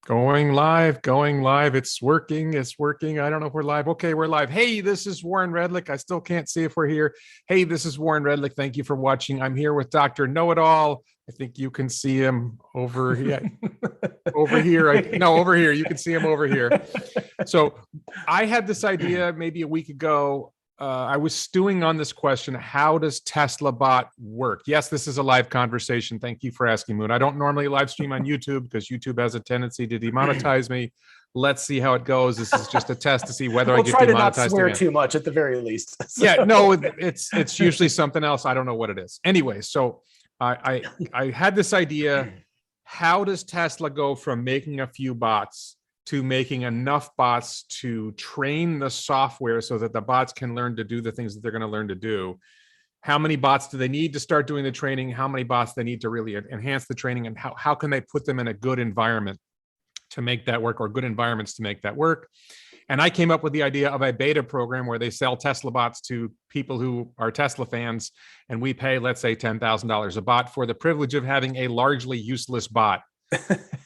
Going live, going live. It's working. It's working. I don't know if we're live. Okay, we're live. Hey, this is Warren Redlich. I still can't see if we're here. Hey, this is Warren Redlich. Thank you for watching. I'm here with Dr. Know-It-All. I think you can see him over here. Over here. No, over here. You can see him over here. So I had this idea maybe a week ago. I was stewing on this question. How does Tesla bot work? Yes, this is a live conversation. Thank you for asking, Moon. I don't normally live stream on YouTube because YouTube has a tendency to demonetize me. Let's see how it goes. This is just a test to see whether I get demonetized. We'll try to not swear too much at the very least. So. Yeah, no, it's usually something else. I don't know what it is. Anyway, so I had this idea. How does Tesla go from making a few bots to making enough bots to train the software so that the bots can learn to do the things that they're going to learn to do? How many bots do they need to start doing the training? How many bots they need to really enhance the training? And how can they put them in a good environment to make that work, or good environments to make that work? And I came up with the idea of a beta program where they sell Tesla bots to people who are Tesla fans, and we pay, let's say, $10,000 a bot for the privilege of having a largely useless bot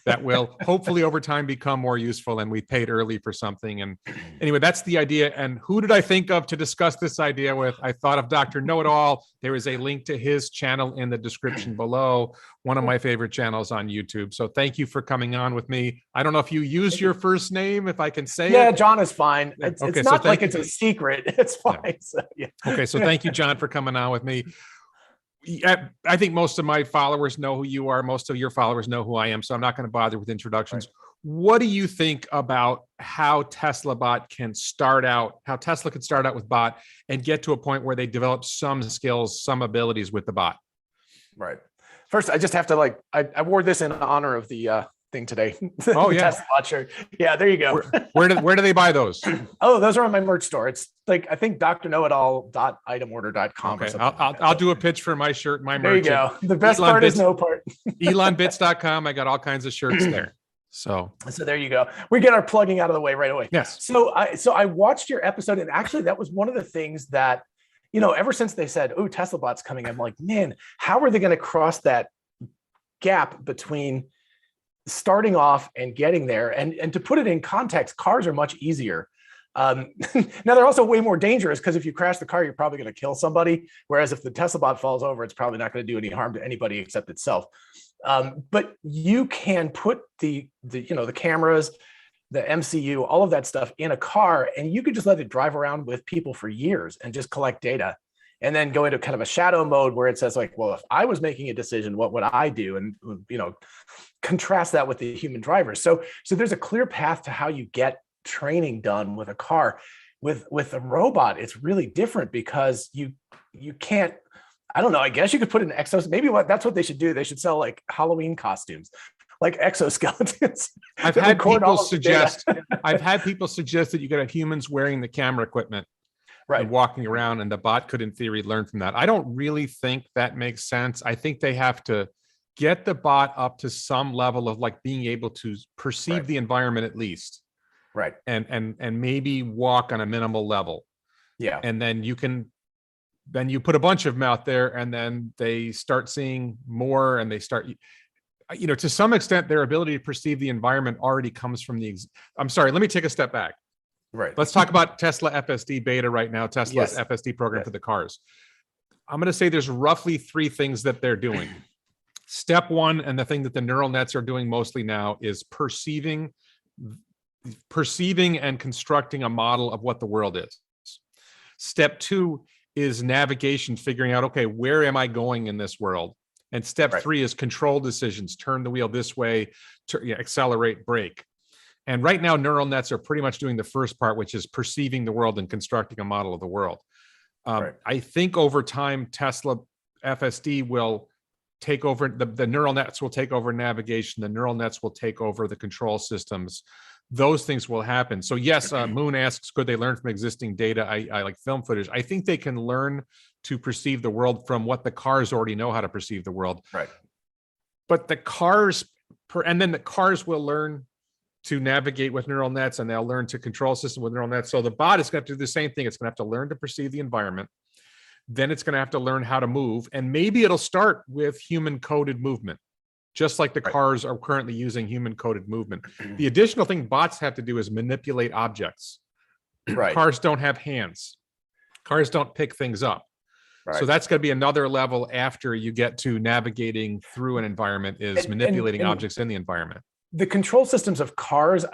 that will hopefully over time become more useful, and we paid early for something. And anyway, that's the idea. And who did I think of to discuss this idea with? I thought of Dr. Know-It-All. There is a link to his channel in the description below, one of my favorite channels on YouTube. So thank you for coming on with me. I don't know if you use your first name, if I can say it. Yeah, John is fine. It's not like it's a secret. It's fine. Yeah. So, yeah. Okay, so thank you, John, for coming on with me. I think most of my followers know who you are. Most of your followers know who I am, so I'm not going to bother with introductions. Right. What do you think about how Tesla bot can start out, how Tesla could start out with bot and get to a point where they develop some skills, some abilities with the bot? Right. First, I just have to I wore this in honor of the thing today. Oh yeah, Tesla bot shirt. Yeah, there you go. Where do they buy those? Oh, those are on my merch store. It's I think drknowitall.itemorder.com. Okay, I'll do a pitch for my shirt, my merch. There you go. The best part is no part. elonbits.com. I got all kinds of shirts there. So there you go. We get our plugging out of the way right away. Yes. So I watched your episode, and actually that was one of the things that, ever since they said, "Oh, Tesla bot's coming," I'm like, man, how are they going to cross that gap between starting off and getting there? And to put it in context, cars are much easier. Now they're also way more dangerous, because if you crash the car, you're probably going to kill somebody. Whereas if the Tesla bot falls over, it's probably not going to do any harm to anybody except itself. But you can put the cameras, the MCU, all of that stuff in a car, and you could just let it drive around with people for years and just collect data, and then go into kind of a shadow mode where it says well, if I was making a decision, what would I do? And, contrast that with the human driver. So there's a clear path to how you get training done with a car. With a robot, it's really different, because you can't, I don't know, I guess you could put an exoskeleton. Maybe that's what they should do. They should sell Halloween costumes, like exoskeletons. I've had people suggest that you could have humans wearing the camera equipment, right, and walking around, and the bot could, in theory, learn from that. I don't really think that makes sense. I think they have to get the bot up to some level of being able to perceive the environment at least. Right. And maybe walk on a minimal level. Yeah. And then you put a bunch of them out there, and then they start seeing more, and they start, to some extent, their ability to perceive the environment already comes from I'm sorry, let me take a step back. Right. Let's talk about Tesla FSD beta right now, Tesla's FSD program for the cars. I'm going to say there's roughly 3 things that they're doing. Step 1, and the thing that the neural nets are doing mostly now, is perceiving and constructing a model of what the world is. Step 2 is navigation, figuring out, okay, where am I going in this world? And step 3 is control decisions, turn the wheel this way, accelerate, brake. And right now, neural nets are pretty much doing the first part, which is perceiving the world and constructing a model of the world. I think over time, Tesla FSD will take over, the neural nets will take over navigation, the neural nets will take over the control systems. Those things will happen. So yes, Moon asks, could they learn from existing data? I like film footage. I think they can learn to perceive the world from what the cars already know how to perceive the world. Right. But the cars will learn to navigate with neural nets, and they'll learn to control system with neural nets. So the bot is going to have to do the same thing. It's going to have to learn to perceive the environment. Then it's going to have to learn how to move. And maybe it'll start with human coded movement, just like the Right. cars are currently using human coded movement. The additional thing bots have to do is manipulate objects. Right. Cars don't have hands. Cars don't pick things up. So Right. that's going to be another level after you get to navigating through an environment, is And- manipulating and- objects in the environment. The control systems of cars,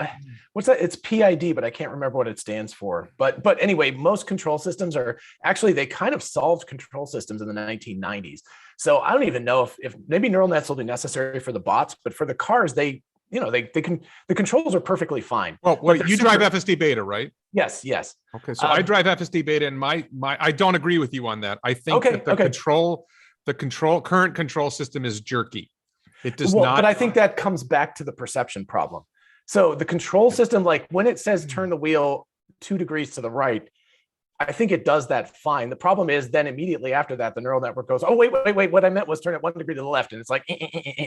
what's that? It's PID, but I can't remember what it stands for. But anyway, most control systems are actually, they kind of solved control systems in the 1990s. So I don't even know if maybe neural nets will be necessary for the bots, but for the cars, they can, the controls are perfectly fine. Well, But they're you drive super- FSD beta, right? Yes. Okay, so I Um, drive FSD beta, and my I don't agree with you on that. I think Okay, that okay. the current control system is jerky. It does Well, not. but I think that comes back to the perception problem. So the control system, like when it says turn the wheel 2 degrees to the right, I think it does that fine. The problem is then immediately after that, the neural network goes, oh, wait. What I meant was turn it 1 degree to the left. And it's like,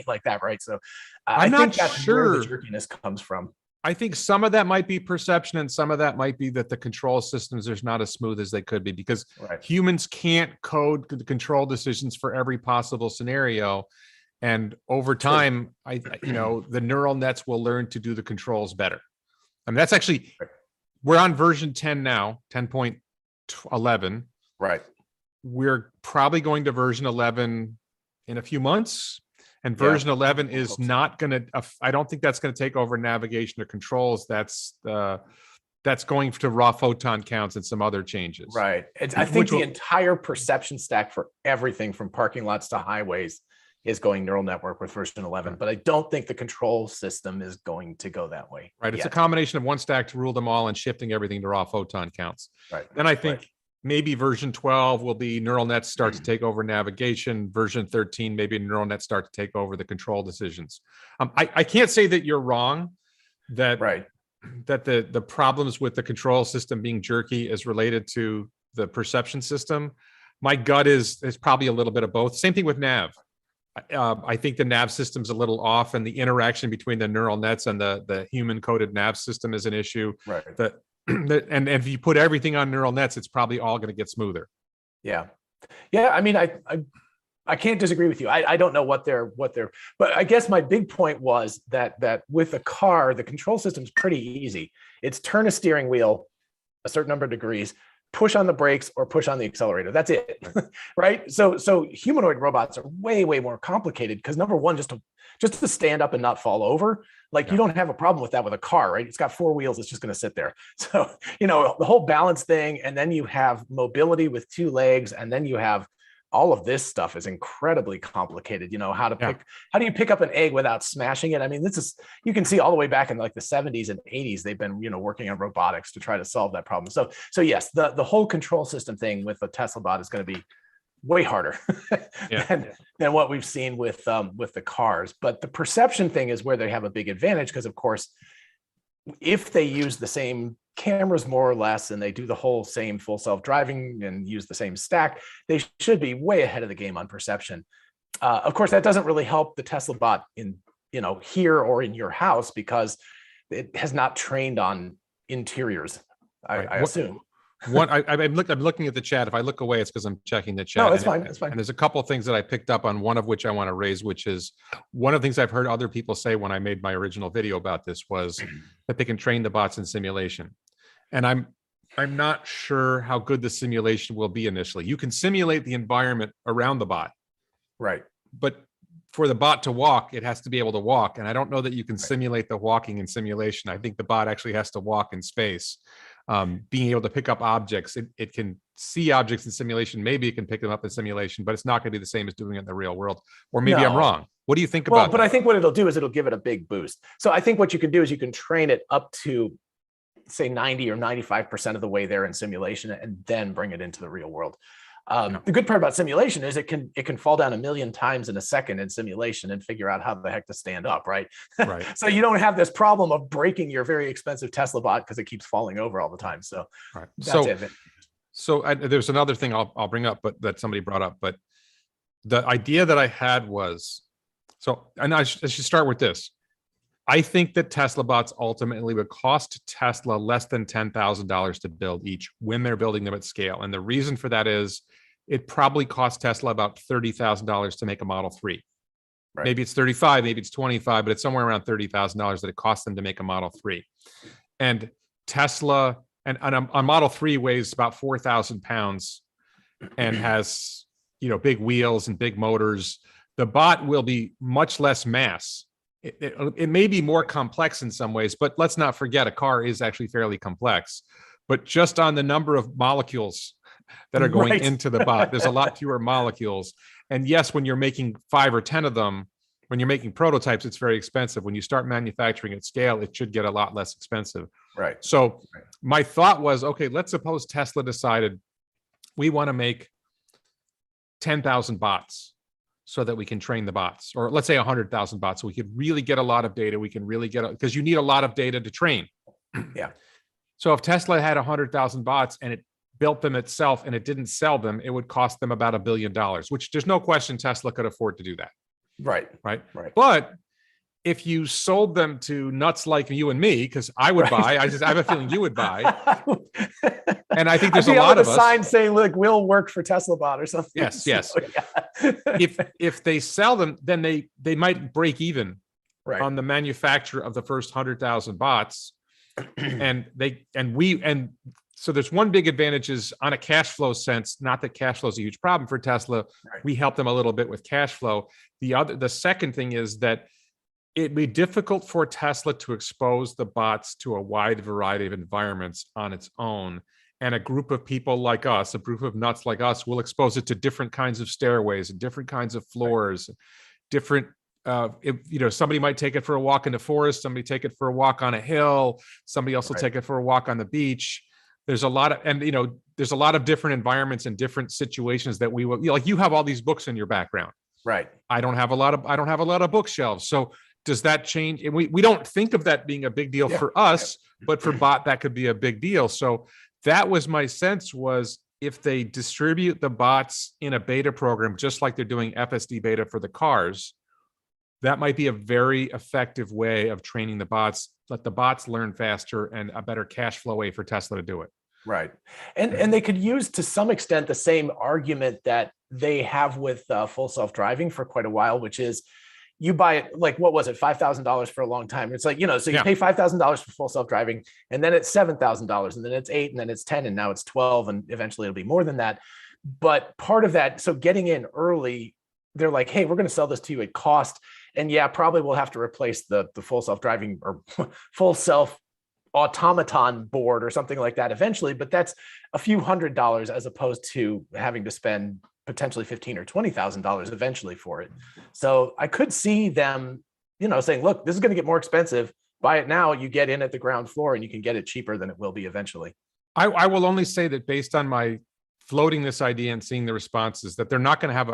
like that, right? So I I'm think not that's sure. where the jerkiness comes from. I think some of that might be perception, and some of that might be that the control systems are not as smooth as they could be, because Right. humans can't code the control decisions for every possible scenario. And over time, the neural nets will learn to do the controls better. I mean, that's actually, Right. we're on version 10 now, 10.11. Right. We're probably going to version 11 in a few months. And Yeah, version 11 I is hope so. not going to, I don't think that's going to take over navigation or controls. That's going to raw photon counts and some other changes. Right. I think Which the will- entire perception stack for everything from parking lots to highways is going neural network with version 11, Right. but I don't think the control system is going to go that way. Right. It's a yet. combination of one stack to rule them all and shifting everything to raw photon counts. Right. Then I think Right. maybe version 12 will be neural nets start to take over navigation. Version 13, maybe neural nets start to take over the control decisions. I can't say that you're wrong, that Right. that the problems with the control system being jerky is related to the perception system. My gut is probably a little bit of both. Same thing with nav. I think the nav system's a little off, and the interaction between the neural nets and the human coded nav system is an issue. Right. And if you put everything on neural nets, it's probably all going to get smoother. Yeah. I mean, I can't disagree with you. I don't know what they're, but I guess my big point was that with a car, the control system's pretty easy. It's turn a steering wheel a certain number of degrees, push on the brakes or push on the accelerator. That's it. Right. So humanoid robots are way more complicated because number one, just to stand up and not fall over, like you don't have a problem with that with a car, right? It's got 4 wheels. It's just going to sit there. So, the whole balance thing. And then you have mobility with 2 legs. And then you have all of this stuff is incredibly complicated. How do you pick up an egg without smashing it? I mean, you can see all the way back in like the 70s and 80s, they've been, working on robotics to try to solve that problem. So yes, the whole control system thing with the Tesla bot is going to be way harder than what we've seen with the cars. But the perception thing is where they have a big advantage because, of course, if they use the same cameras more or less and they do the whole same full self-driving and use the same stack, they should be way ahead of the game on perception. Of course, that doesn't really help the Tesla bot in here or in your house because it has not trained on interiors. I assume. I'm looking at the chat. If I look away, it's because I'm checking the chat. No, it's fine. It's fine. And there's a couple of things that I picked up on, one of which I want to raise, which is one of the things I've heard other people say when I made my original video about this was that they can train the bots in simulation. And I'm not sure how good the simulation will be initially. You can simulate the environment around the bot. Right. But for the bot to walk, it has to be able to walk. And I don't know that you can simulate the walking in simulation. I think the bot actually has to walk in space. Being able to pick up objects, it can see objects in simulation. Maybe it can pick them up in simulation, but it's not going to be the same as doing it in the real world. Or maybe I'm No. wrong. What do you think about But that? I think what it'll do is it'll give it a big boost. So I think what you can do is you can train it up to say 90 or 95% of the way there in simulation and then bring it into the real world. The good part about simulation is it can fall down 1 million times in a second in simulation and figure out how the heck to stand up, right? Right. So you don't have this problem of breaking your very expensive Tesla bot because it keeps falling over all the time. So Right. that's it. So there's another thing I'll bring up, but that somebody brought up. But the idea that I had was, and I should start with this. I think that Tesla bots ultimately would cost Tesla less than $10,000 to build each when they're building them at scale. And the reason for that is it probably costs Tesla about $30,000 to make a Model 3. Right. Maybe it's 35, maybe it's 25, but it's somewhere around $30,000 that it costs them to make a Model 3. And Tesla and a Model 3 weighs about 4,000 pounds and has, big wheels and big motors. The bot will be much less mass. It may be more complex in some ways, but let's not forget a car is actually fairly complex. But just on the number of molecules that are going into the bot, there's a lot fewer molecules. And yes, when you're making 5 or 10 of them, when you're making prototypes, it's very expensive. When you start manufacturing at scale, it should get a lot less expensive. Right. So my thought was, okay, let's suppose Tesla decided we want to make 10,000 bots so that we can train the bots, or let's say 100,000 bots. So we could really get a lot of data. We can really because you need a lot of data to train. Yeah. So if Tesla had 100,000 bots and it built them itself and it didn't sell them, it would cost them about $1 billion, which there's no question Tesla could afford to do that. Right. Right. Right. But if you sold them to nuts like you and me, because I would buy, I have a feeling you would buy. And I think there's a lot of us. Sign saying, "Look, we'll work for Tesla Bot" or something. Yes, yes. So, yeah. If they sell them, then they might break even Right. on the manufacture of the first 100,000 bots. So there's one big advantage is on a cash flow sense, not that cash flow is a huge problem for Tesla. Right. We help them a little bit with cash flow. The second thing is that it'd be difficult for Tesla to expose the bots to a wide variety of environments on its own. And a group of people like us, a group of nuts like us, will expose it to different kinds of stairways and different kinds of floors, different. Somebody might take it for a walk in the forest, somebody take it for a walk on a hill, somebody else will take it for a walk on the beach. There's a lot of different environments and different situations that we will, like you have all these books in your background. Right. I don't have a lot of bookshelves. So does that change? And we don't think of that being a big deal for us, but for bot, that could be a big deal. So that was my sense, was if they distribute the bots in a beta program, just like they're doing FSD beta for the cars, that might be a very effective way of training the bots, let the bots learn faster, and a better cash flow way for Tesla to do it. Right. And they could use to some extent the same argument that they have with full self-driving for quite a while, which is you buy it, like, what was it, $5,000 for a long time. It's like, so you pay $5,000 for full self-driving, and then it's $7,000, and then it's $8,000, and then it's $10,000, and now it's $12,000, and eventually it'll be more than that. But part of that, so getting in early, they're like, hey, we're going to sell this to you at cost. And yeah, probably we'll have to replace the full self-driving or full self automaton board or something like that eventually, but that's a few $100s as opposed to having to spend potentially $15,000 or $20,000 eventually for it. So I could see them, saying, look, this is going to get more expensive. Buy it now, you get in at the ground floor, and you can get it cheaper than it will be eventually. I will only say that based on my floating this idea and seeing the responses, that they're not going to have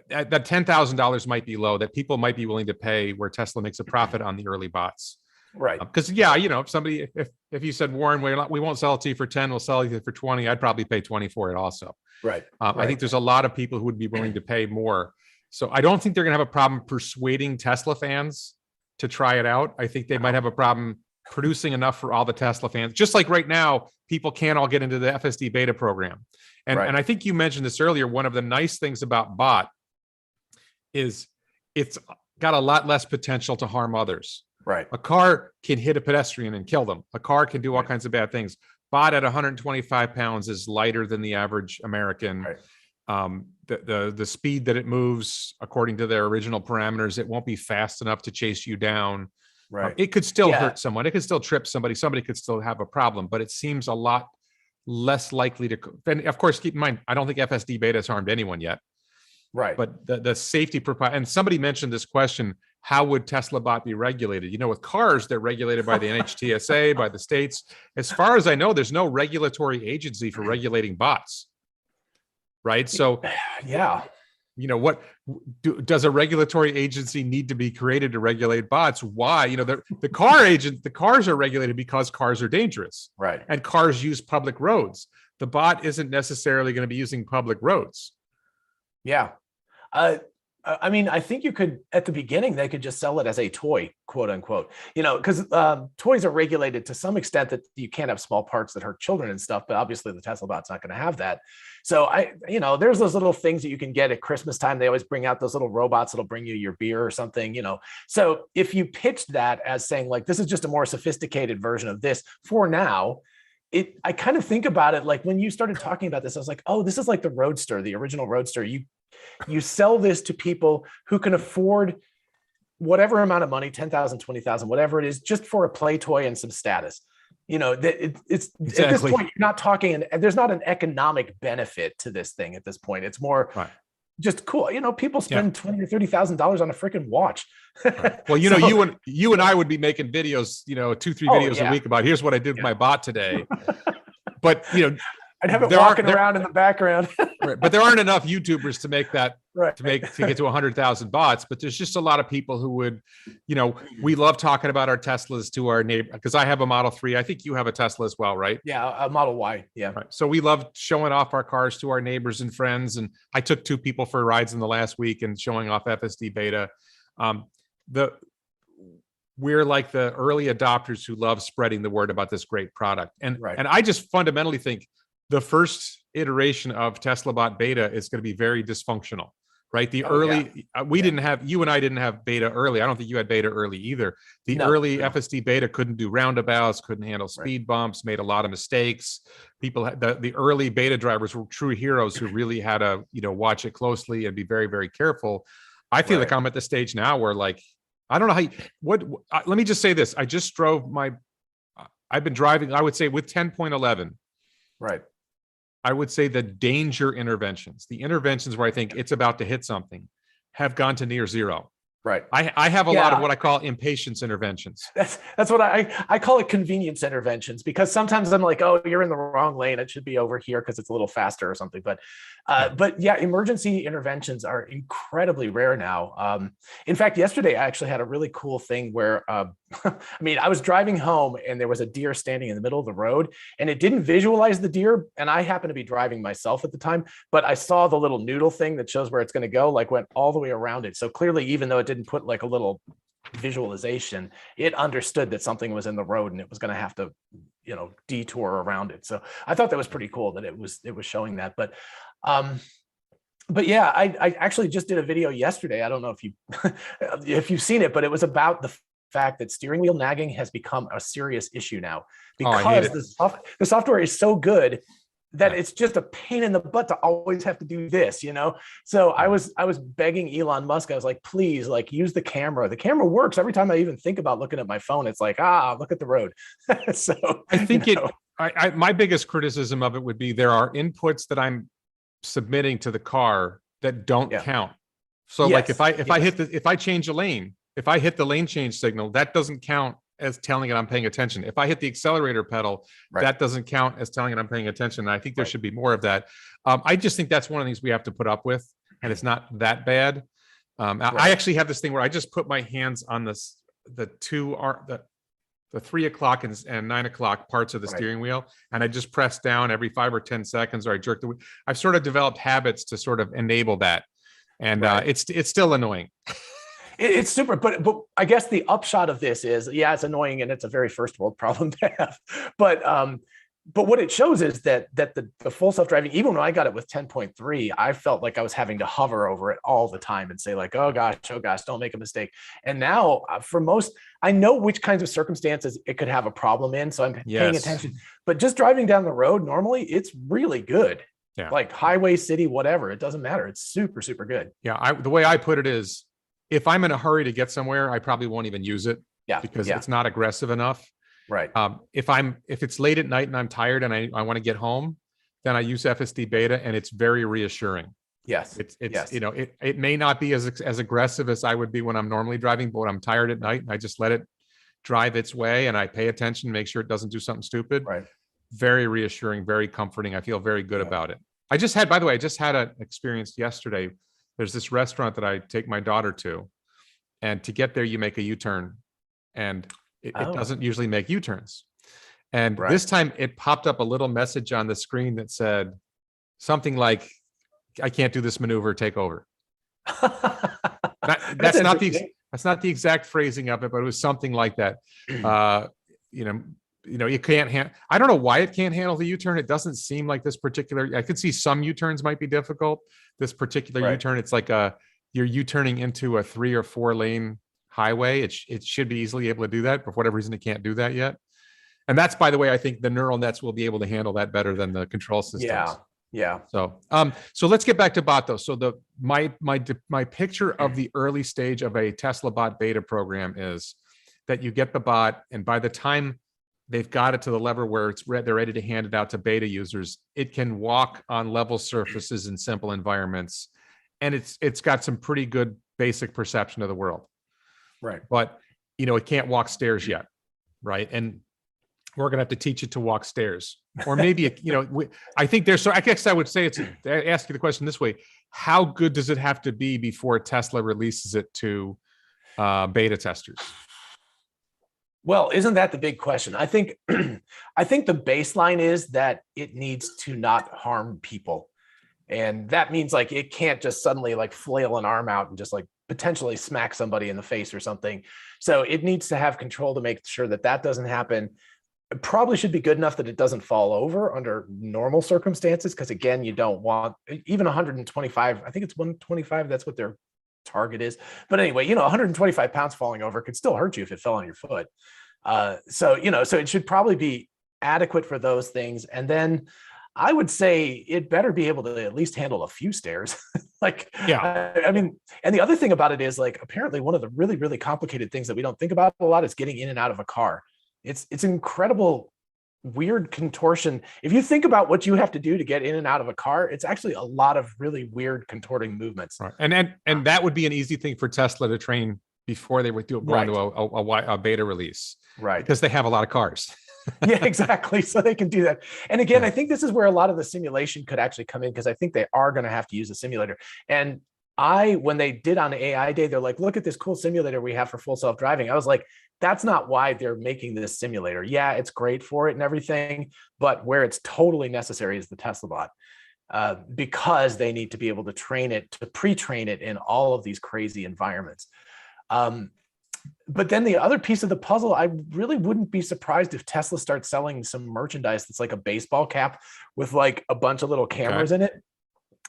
that $10,000 might be low, that people might be willing to pay where Tesla makes a profit on the early bots. Right. Because if you said, Warren, we won't sell it to you for 10, we'll sell it for 20, I'd probably pay 20 for it also. Right. I think there's a lot of people who would be willing to pay more. So I don't think they're going to have a problem persuading Tesla fans to try it out. I think they might have a problem producing enough for all the Tesla fans. Just like right now, people can't all get into the FSD beta program. And I think you mentioned this earlier. One of the nice things about bot is it's got a lot less potential to harm others. Right. A car can hit a pedestrian and kill them. A car can do all kinds of bad things. Bot at 125 pounds is lighter than the average American. Right. The speed that it moves, according to their original parameters, it won't be fast enough to chase you down. Right. It could still hurt someone. It could still trip somebody. Somebody could still have a problem, but it seems a lot less likely to. And of course, keep in mind, I don't think FSD beta has harmed anyone yet. Right. But the safety and somebody mentioned this question: how would Tesla bot be regulated? With cars, they're regulated by the NHTSA, by the states. As far as I know, there's no regulatory agency for regulating bots. Right. So, yeah. Does a regulatory agency need to be created to regulate bots? Why? The cars are regulated because cars are dangerous. Right. And cars use public roads. The bot isn't necessarily going to be using public roads. Yeah. I mean, I think you could, at the beginning, they could just sell it as a toy, quote unquote, you know, because toys are regulated to some extent that you can't have small parts that hurt children and stuff. But obviously, the Tesla bot's not going to have that. So you know, there's those little things that you can get at Christmas time. They always bring out those little robots that'll bring you your beer or something, you know. So if you pitched that as saying like, this is just a more sophisticated version of this for now, I kind of think about it like when you started talking about this, I was like, oh, this is like the Roadster, the original Roadster. You sell this to people who can afford whatever amount of money, 10,000, 20,000, whatever it is, just for a play toy and some status. You know, it's Exactly. at this point, you're not talking, and there's not an economic benefit to this thing at this point. It's more Right. just cool. You know, people spend $20,000 or $30,000 on a freaking watch. Right. Well, you know, So- you and I would be making videos, you know, 2-3 Oh, videos yeah. a week about here's what I did with my bot today. But you know, I'd have it There walking are- around in the background. right, but there aren't enough YouTubers to make that Right. to get to 100,000 bots. But there's just a lot of people who would, you know, we love talking about our Teslas to our neighbor because I have a Model 3. I think you have a Tesla as well, right? Yeah, a Model Y. Yeah. Right. So we love showing off our cars to our neighbors and friends. And I took 2 people for rides in the last week and showing off FSD beta. We're like the early adopters who love spreading the word about this great product. And Right. and I just fundamentally think the first iteration of Tesla Bot beta is going to be very dysfunctional, right? The Oh, early, we Yeah. didn't have, you and I didn't have beta early. I don't think you had beta early either. The No, early no. FSD beta couldn't do roundabouts, couldn't handle Right. speed bumps, made a lot of mistakes. People had the early beta drivers were true heroes who really had to, you know, watch it closely and be very, very careful. I feel Right. like I'm at the stage now where like, I don't know how let me just say this. I just drove I've been driving, I would say with 10.11, Right. I would say the danger interventions, the interventions where I think it's about to hit something, have gone to near zero. Right. I have a lot of Yeah. what I call impatience interventions. That's what I call it, convenience interventions, because sometimes I'm like, oh, you're in the wrong lane. It should be over here because it's a little faster or something. But yeah, emergency interventions are incredibly rare now. In fact, yesterday I actually had a really cool thing where I mean, I was driving home and there was a deer standing in the middle of the road, and it didn't visualize the deer. And I happened to be driving myself at the time, but I saw the little noodle thing that shows where it's going to go, like went all the way around it. So clearly, even though it didn't put like a little visualization, it understood that something was in the road and it was going to have to, you know, detour around it. So I thought that was pretty cool that it was showing that. But yeah, I actually just did a video yesterday. I don't know if you if you've seen it, but it was about the fact that steering wheel nagging has become a serious issue now I hate because it. the software is so good that Yeah. it's just a pain in the butt to always have to do this, you know? So I was begging Elon Musk. I was like, please, like, use the camera. The camera works. Every time I even think about looking at my phone, it's like, look at the road. So I think you know, my biggest criticism of it would be there are inputs that I'm submitting to the car that don't Yeah. count. So like Yes, if I change a lane, if I hit the lane change signal, that doesn't count as telling it I'm paying attention. If I hit the accelerator pedal, Right. that doesn't count as telling it I'm paying attention. And I think there Right. should be more of that. I just think that's one of the things we have to put up with, and it's not that bad. I Right. actually have this thing where I just put my hands on the 3 o'clock and 9 o'clock parts of the Right. steering wheel, and I just press down every 5 or 10 seconds, or I jerk the wheel. I've sort of developed habits to sort of enable that, and Right. it's still annoying. It's super, but I guess the upshot of this is, yeah, it's annoying and it's a very first world problem to have. But what it shows is that the full self-driving, even when I got it with 10.3, I felt like I was having to hover over it all the time and say like, oh gosh, don't make a mistake. And now for most, I know which kinds of circumstances it could have a problem in, so I'm paying Yes. attention. But just driving down the road normally, it's really good. Yeah. Like highway, city, whatever, it doesn't matter. It's super, super good. Yeah, the way I put it is, if I'm in a hurry to get somewhere, I probably won't even use it Yeah. because yeah. it's not aggressive enough. Right. If it's late at night and I'm tired and I want to get home, then I use FSD beta, and it's very reassuring. Yes. It's Yes. you know, it may not be as aggressive as I would be when I'm normally driving, but when I'm tired at night, I just let it drive its way and I pay attention, make sure it doesn't do something stupid. Right. Very reassuring, very comforting. I feel very good Yeah. about it. By the way, I just had an experience yesterday. There's this restaurant that I take my daughter to, and to get there, you make a U-turn, and it Oh. doesn't usually make U-turns. And Right. this time it popped up a little message on the screen that said something like, I can't do this maneuver, take over. That's not the interesting. that's not the exact phrasing of it, but it was something like that. Uh, you know, you can't I don't know why it can't handle the U-turn. It doesn't seem like this particular. I could see some U-turns might be difficult. This particular Right. U-turn, it's like you're U-turning into a 3 or 4 lane highway. It should be easily able to do that, but for whatever reason, it can't do that yet. And that's, by the way, I think the neural nets will be able to handle that better than the control systems. Yeah. Yeah. So let's get back to bot though. So my picture of the early stage of a Tesla bot beta program is that you get the bot, and by the time they've got it to the level where they're ready to hand it out to beta users, it can walk on level surfaces in simple environments, and it's got some pretty good basic perception of the world. Right. But it can't walk stairs yet, right? And we're going to have to teach it to walk stairs, or maybe I think there's. So I guess I would say ask you the question this way: how good does it have to be before Tesla releases it to beta testers? Well, isn't that the big question? I think I think the baseline is that it needs to not harm people. And that means like it can't just suddenly like flail an arm out and just like potentially smack somebody in the face or something. So it needs to have control to make sure that that doesn't happen. It probably should be good enough that it doesn't fall over under normal circumstances. Because again, you don't want even 125. I think it's 125. That's what their target is. But anyway, 125 pounds falling over could still hurt you if it fell on your foot. So it should probably be adequate for those things. And then I would say it better be able to at least handle a few stairs. I mean, and the other thing about it is like, apparently one of the really, really complicated things that we don't think about a lot is getting in and out of a car. It's incredible, weird contortion. If you think about what you have to do to get in and out of a car, it's actually a lot of really weird contorting movements. Right. And that would be an easy thing for Tesla to train before they would go into a beta release. Right. Because they have a lot of cars. Yeah, exactly. So they can do that. And again, I think this is where a lot of the simulation could actually come in, because I think they are going to have to use a simulator. And when they did on AI Day, they're like, look at this cool simulator we have for full self-driving. I was like, that's not why they're making this simulator. Yeah, it's great for it and everything, but where it's totally necessary is the Tesla bot, because they need to be able to train it, to pre-train it in all of these crazy environments. But then the other piece of the puzzle, I really wouldn't be surprised if Tesla starts selling some merchandise that's like a baseball cap with like a bunch of little cameras in it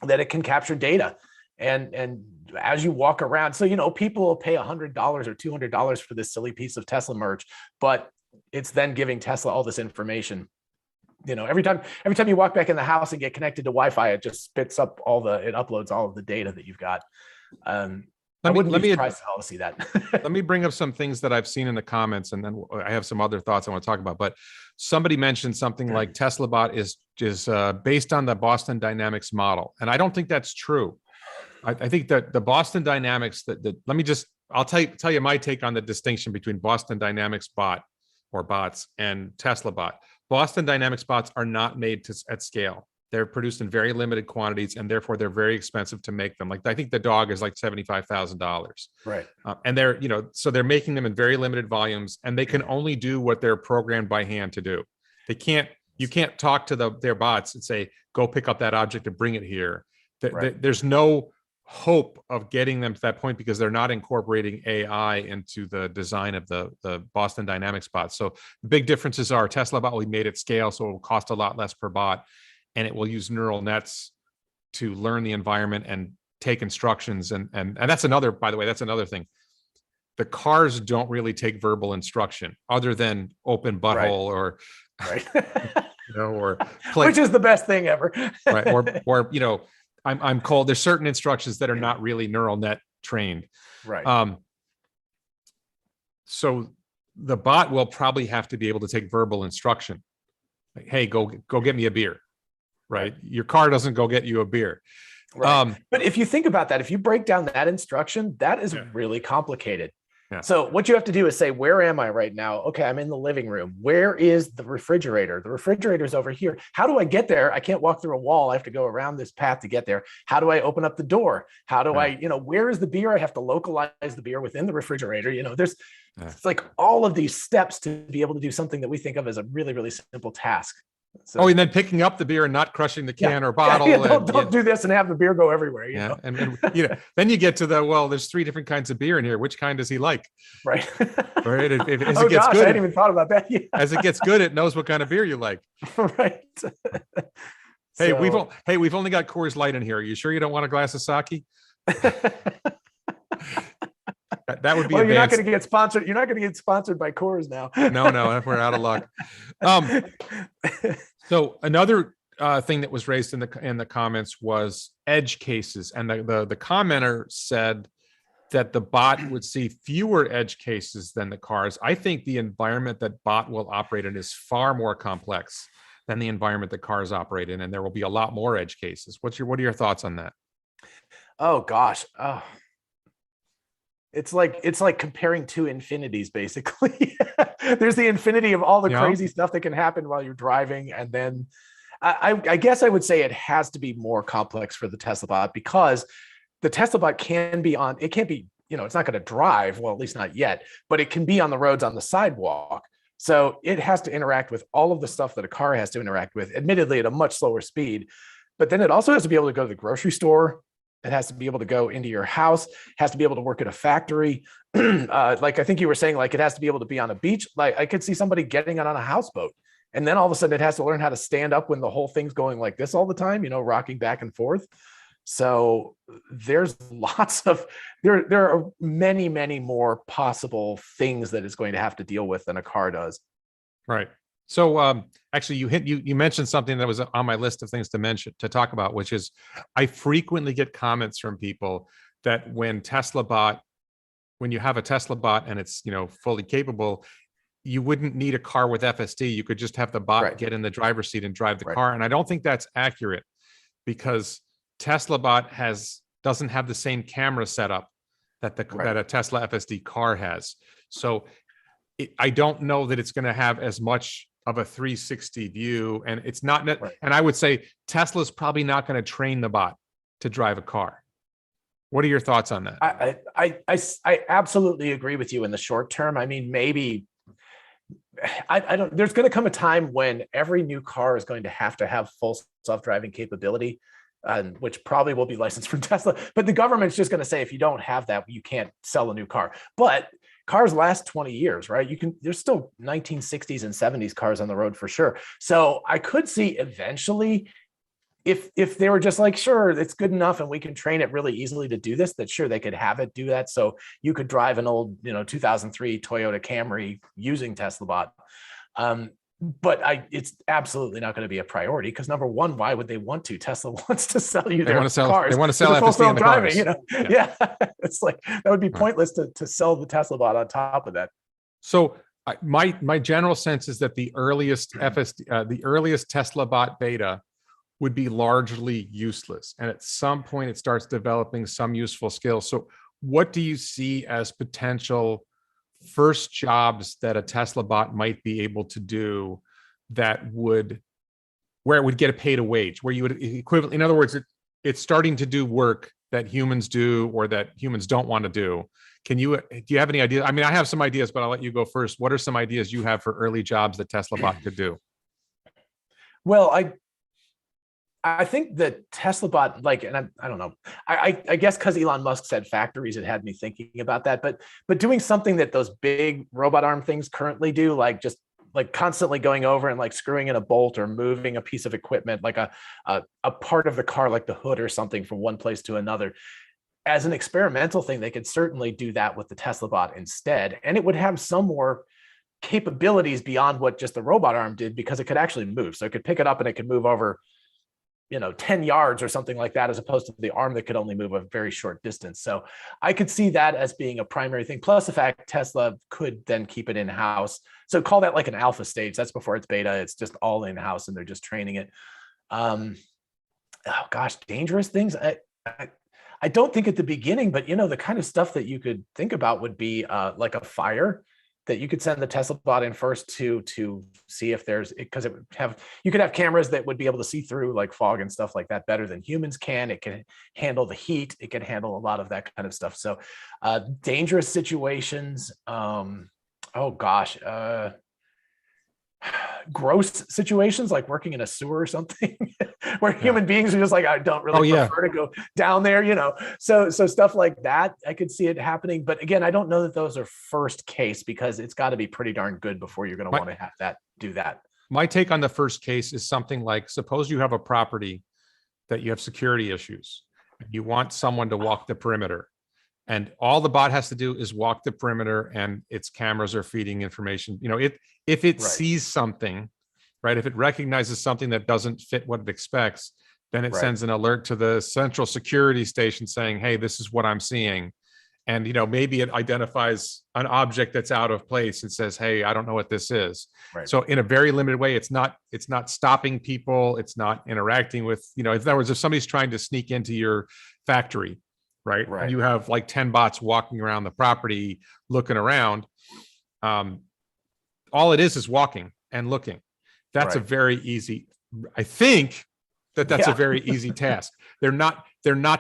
that it can capture data. And as you walk around, so, people will pay $100 or $200 for this silly piece of Tesla merch, but it's then giving Tesla all this information. Every time you walk back in the house and get connected to Wi-Fi, it just spits up it uploads all of the data that you've got. I wouldn't be surprised to see that. Let me bring up some things that I've seen in the comments, and then I have some other thoughts I want to talk about. But somebody mentioned something like Tesla bot is based on the Boston Dynamics model, and I don't think that's true. I think that the Boston Dynamics I'll tell you my take on the distinction between Boston Dynamics bot or bots and Tesla bot. Boston Dynamics bots are not made at scale. They're produced in very limited quantities, and therefore they're very expensive to make them. Like I think the dog is like $75,000. Right. And so they're making them in very limited volumes, and they can only do what they're programmed by hand to do. You can't talk to their bots and say, go pick up that object and bring it here. There's no hope of getting them to that point because they're not incorporating AI into the design of the Boston Dynamics bot. So the big differences are Tesla bot will be made at scale, so it will cost a lot less per bot. And it will use neural nets to learn the environment and take instructions. And that's another, by the way, that's another thing. The cars don't really take verbal instruction other than open butthole or play, which is the best thing ever. Right. Or I'm cold. There's certain instructions that are not really neural net trained. Right. So the bot will probably have to be able to take verbal instruction. Like, hey, go get me a beer. Right. Your car doesn't go get you a beer. Right. But if you think about that, if you break down that instruction, that is really complicated. Yeah. So what you have to do is say, where am I right now? Okay, I'm in the living room. Where is the refrigerator? The refrigerator's over here. How do I get there? I can't walk through a wall. I have to go around this path to get there. How do I open up the door? How do I, where is the beer? I have to localize the beer within the refrigerator. It's like all of these steps to be able to do something that we think of as a really, really simple task. So, and then picking up the beer and not crushing the can yeah, or bottle. don't do this and have the beer go everywhere. You know? And then you get to there's 3 different kinds of beer in here. Which kind does he like? Right. Right. As Oh it gets gosh, good, I hadn't even thought about that. Yeah. as it gets good, it knows what kind of beer you like. Right. Hey, So- we've only got Coors Light in here. Are you sure you don't want a glass of sake? That would be well, you're not advanced. going to get sponsored. You're not going to get sponsored by Coors now. No, we're out of luck. So another thing that was raised in the comments was edge cases, and the commenter said that the bot would see fewer edge cases than the cars. I think the environment that bot will operate in is far more complex than the environment that cars operate in, and there will be a lot more edge cases. What are your thoughts on that? Oh gosh. Oh. It's like comparing two infinities, basically. There's the infinity of all the crazy stuff that can happen while you're driving. And then I guess I would say it has to be more complex for the Tesla bot, because the Tesla bot can't be, it's not going to drive, well, at least not yet, but it can be on the roads, on the sidewalk. So it has to interact with all of the stuff that a car has to interact with, admittedly at a much slower speed. But then it also has to be able to go to the grocery store. It has to be able to go into your house, has to be able to work at a factory. Like I think you were saying, like it has to be able to be on a beach. Like I could see somebody getting it on a houseboat. And then all of a sudden it has to learn how to stand up when the whole thing's going like this all the time, rocking back and forth. So there's there are many, many more possible things that it's going to have to deal with than a car does. Right. So actually you mentioned something that was on my list of things to talk about, which is I frequently get comments from people that when you have a Tesla bot and it's, fully capable, you wouldn't need a car with FSD. You could just have the bot get in the driver's seat and drive the car. And I don't think that's accurate, because Tesla bot doesn't have the same camera setup that a Tesla FSD car has. So I don't know that it's going to have as much of a 360 view, and it's not. And I would say Tesla's probably not going to train the bot to drive a car. What are your thoughts on that? I absolutely agree with you in the short term. I mean, maybe I don't. There's going to come a time when every new car is going to have full self-driving capability, which probably will be licensed from Tesla. But the government's just going to say, if you don't have that, you can't sell a new car. But cars last 20 years, right? There's still 1960s and 70s cars on the road for sure. So I could see eventually, if they were just like, sure, it's good enough and we can train it really easily to do this, that sure, they could have it do that. So you could drive an old, 2003 Toyota Camry using Tesla bot. But it's absolutely not going to be a priority, because number one, why would they want to? Tesla wants to sell you their cars. They want to sell FSD in the cars. Yeah. It's like, that would be pointless to sell the Tesla bot on top of that. So my general sense is that the earliest Tesla bot beta would be largely useless. And at some point it starts developing some useful skills. So what do you see as potential first jobs that a Tesla bot might be able to do where it would get a paid a wage, where you would equivalent, in other words, it's starting to do work that humans do or that humans don't want to do. Do you have any ideas? I mean, I have some ideas, but I'll let you go first. What are some ideas you have for early jobs that Tesla bot could do? Well, I think that Tesla bot, and I don't know, I guess because Elon Musk said factories, it had me thinking about that. But doing something that those big robot arm things currently do, like just like constantly going over and like screwing in a bolt or moving a piece of equipment, like a part of the car, like the hood or something, from one place to another. As an experimental thing, they could certainly do that with the Tesla bot instead, and it would have some more capabilities beyond what just the robot arm did, because it could actually move. So it could pick it up and it could move over 10 yards or something like that, as opposed to the arm that could only move a very short distance. So I could see that as being a primary thing. Plus the fact Tesla could then keep it in-house. So call that like an alpha stage. That's before it's beta. It's just all in-house and they're just training it. Oh gosh, dangerous things. I don't think at the beginning, but the kind of stuff that you could think about would be like a fire, that you could send the Tesla bot in first to see if because you could have cameras that would be able to see through like fog and stuff like that better than humans can. It can handle the heat. It can handle a lot of that kind of stuff. So dangerous situations. Oh gosh. gross situations like working in a sewer or something where Yeah. human beings are just like, I don't really Oh, yeah. prefer to go down there, so stuff like that, I could see it happening. But again, I don't know that those are first case, because it's got to be pretty darn good before you're going to My- want to have that do that. My take on the first case is something like, suppose you have a property that you have security issues. You want someone to walk the perimeter, and all the bot has to do is walk the perimeter, and its cameras are feeding information. If it Right. sees something, right, if it recognizes something that doesn't fit what it expects, then it Right. sends an alert to the central security station saying, hey, this is what I'm seeing. And maybe it identifies an object that's out of place and says, hey, I don't know what this is. Right. So in a very limited way, it's not stopping people, it's not interacting with, in other words, if somebody's trying to sneak into your factory, right, Right. and you have like 10 bots walking around the property looking around, all it is walking and looking. That's a Right. very easy, I think that's Yeah. a very easy task. They're not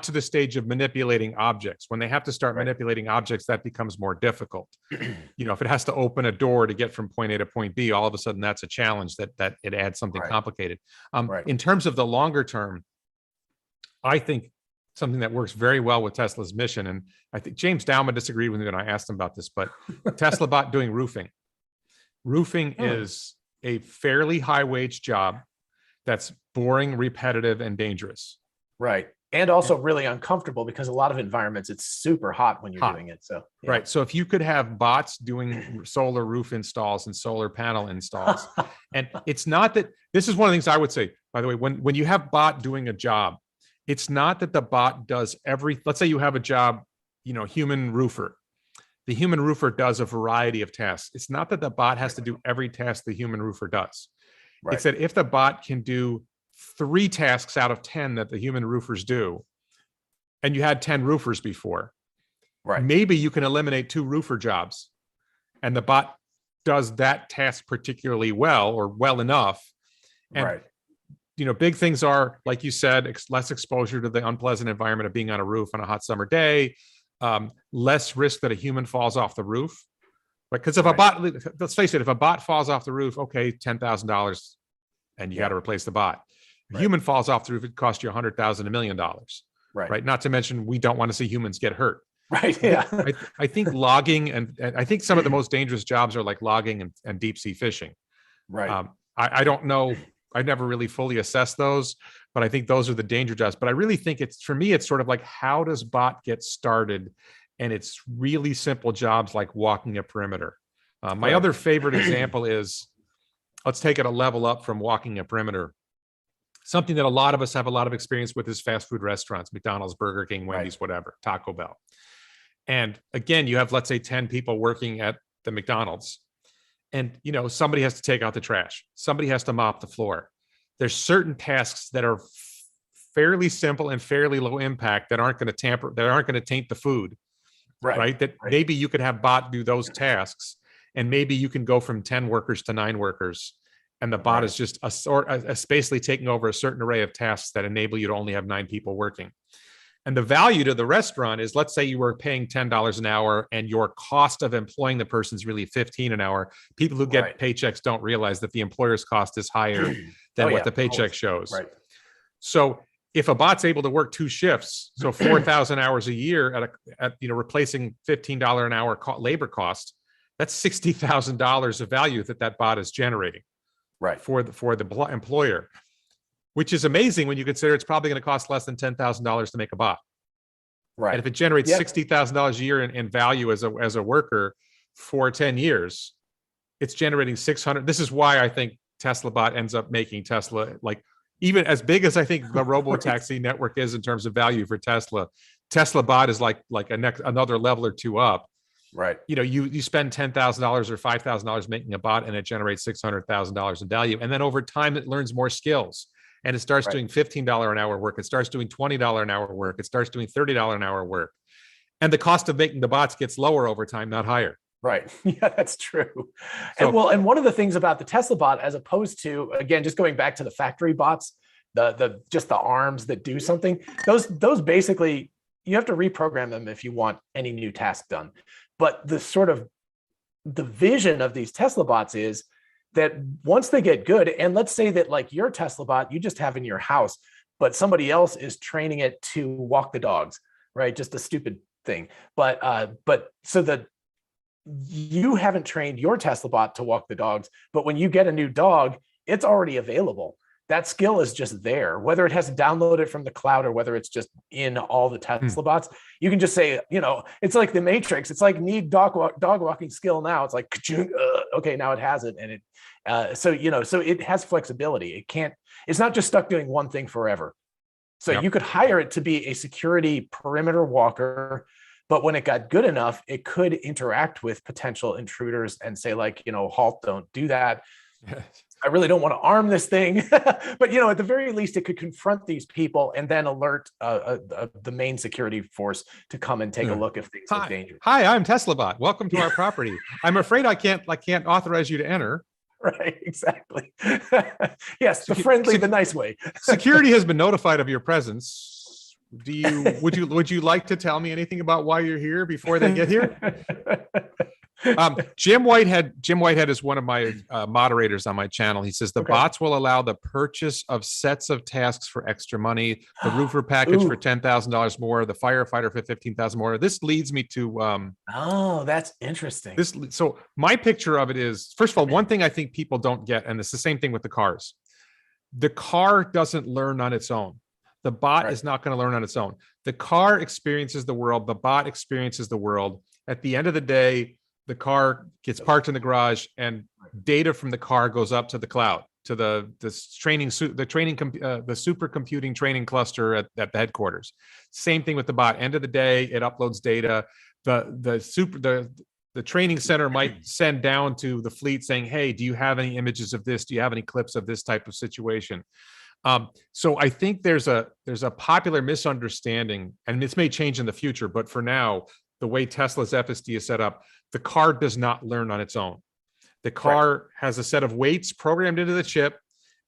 to the stage of manipulating objects. When they have to start Right. manipulating objects, that becomes more difficult. If it has to open a door to get from point A to point B, all of a sudden that's a challenge that it adds something Right. complicated. Right. In terms of the longer term, I think something that works very well with Tesla's mission, and I think James Dowman disagreed with me when I asked him about this, but Tesla bot doing roofing. Roofing is a fairly high wage job that's boring, repetitive, and dangerous. Right. And also really uncomfortable, because a lot of environments, it's super hot when you're Hot. doing it. So yeah. Right. So if you could have bots doing solar roof installs and solar panel installs, and it's not that, this is one of the things I would say, by the way, when you have bot doing a job, it's not that the bot does let's say you have a job, human roofer. The human roofer does a variety of tasks. It's not that the bot has to do every task the human roofer does. Right. It's that if the bot can do 3 tasks out of 10 that the human roofers do, and you had 10 roofers before, Right. maybe you can eliminate 2 roofer jobs, and the bot does that task particularly well, or well enough. And, Right. big things are, like you said, less exposure to the unpleasant environment of being on a roof on a hot summer day, less risk that a human falls off the roof. Because if a bot, let's face it, if a bot falls off the roof, okay, $10,000, and you got to replace the bot. If a human falls off the roof, it costs you $100,000, $1 million. Right. Not to mention, we don't want to see humans get hurt. Right. Yeah. I think logging and I think some of the most dangerous jobs are like logging and deep sea fishing. Right. I don't know. I've never really fully assessed those, but I think those are the danger jobs. But I really think for me, it's sort of like, how does bot get started? And it's really simple jobs like walking a perimeter. My other favorite example is, let's take it a level up from walking a perimeter. Something that a lot of us have a lot of experience with is fast food restaurants, McDonald's, Burger King, Wendy's, whatever, Taco Bell. And again, you have, let's say, 10 people working at the McDonald's, and somebody has to take out the trash. Somebody has to mop the floor. There's certain tasks that are fairly simple and fairly low impact that aren't going to taint the food. Right. That maybe you could have bot do those tasks, and maybe you can go from 10 workers to 9 workers. And the bot is just basically taking over a certain array of tasks that enable you to only have 9 people working. And the value to the restaurant is, let's say you were paying $10 an hour and your cost of employing the person is really $15 an hour. People who get paychecks don't realize that the employer's cost is higher than what the paycheck shows. Right. So if a bot's able to work 2 shifts, so 4,000 hours a year at replacing $15 an hour labor cost, that's $60,000 of value that bot is generating. Right. For the employer, which is amazing when you consider it's probably going to cost less than $10,000 to make a bot. Right. And if it generates $60,000 a year in value as a worker for 10 years, it's generating 600. This is why I think Tesla bot ends up making Tesla, like, even as big as I think the robo-taxi network is in terms of value for Tesla, Tesla bot is like another level or 2 up. Right. You spend $10,000 or $5,000 making a bot, and it generates $600,000 in value. And then over time, it learns more skills, and it starts doing $15 an hour work. It starts doing $20 an hour work. It starts doing $30 an hour work. And the cost of making the bots gets lower over time, not higher. Right. Yeah, that's true. And one of the things about the Tesla bot, as opposed to, again, just going back to the factory bots, just the arms that do something, those basically, you have to reprogram them if you want any new task done. But the vision of these Tesla bots is that once they get good, and let's say that like your Tesla bot you just have in your house, but somebody else is training it to walk the dogs, right? Just a stupid thing. But so that you haven't trained your Tesla bot to walk the dogs, but when you get a new dog, it's already available. That skill is just there, whether it has to download it from the cloud or whether it's just in all the Tesla bots. You can just say, it's like the Matrix. It's like need dog walking skill now. It's like, okay, now it has it. And so it has flexibility. It's not just stuck doing one thing forever. So you could hire it to be a security perimeter walker, but when it got good enough, it could interact with potential intruders and say like, halt, don't do that. I really don't want to arm this thing, but at the very least, it could confront these people and then alert the main security force to come and take a look if things look dangerous. Hi, I'm TeslaBot. Welcome to our property. I'm afraid I can't authorize you to enter. Right, exactly. Yes, the friendly, the nice way. Security has been notified of your presence. Would you like to tell me anything about why you're here before they get here? Jim Whitehead is one of my moderators on my channel. He says the bots will allow the purchase of sets of tasks for extra money, the roofer package for $10,000 more, the firefighter for $15,000 more. This leads me to that's interesting. So my picture of it is, first of all, one thing I think people don't get, and it's the same thing with the cars. The car doesn't learn on its own. The bot is not going to learn on its own. The car experiences the world. The bot experiences the world. At the end of the day, the car gets parked in the garage and data from the car goes up to the cloud, to the supercomputing training cluster at the headquarters. Same thing with the bot. End of the day, it uploads data. The training center might send down to the fleet saying, hey, do you have any images of this? Do you have any clips of this type of situation? So I think there's a popular misunderstanding, and this may change in the future, but for now, the way Tesla's FSD is set up, the car does not learn on its own. The car has a set of weights programmed into the chip,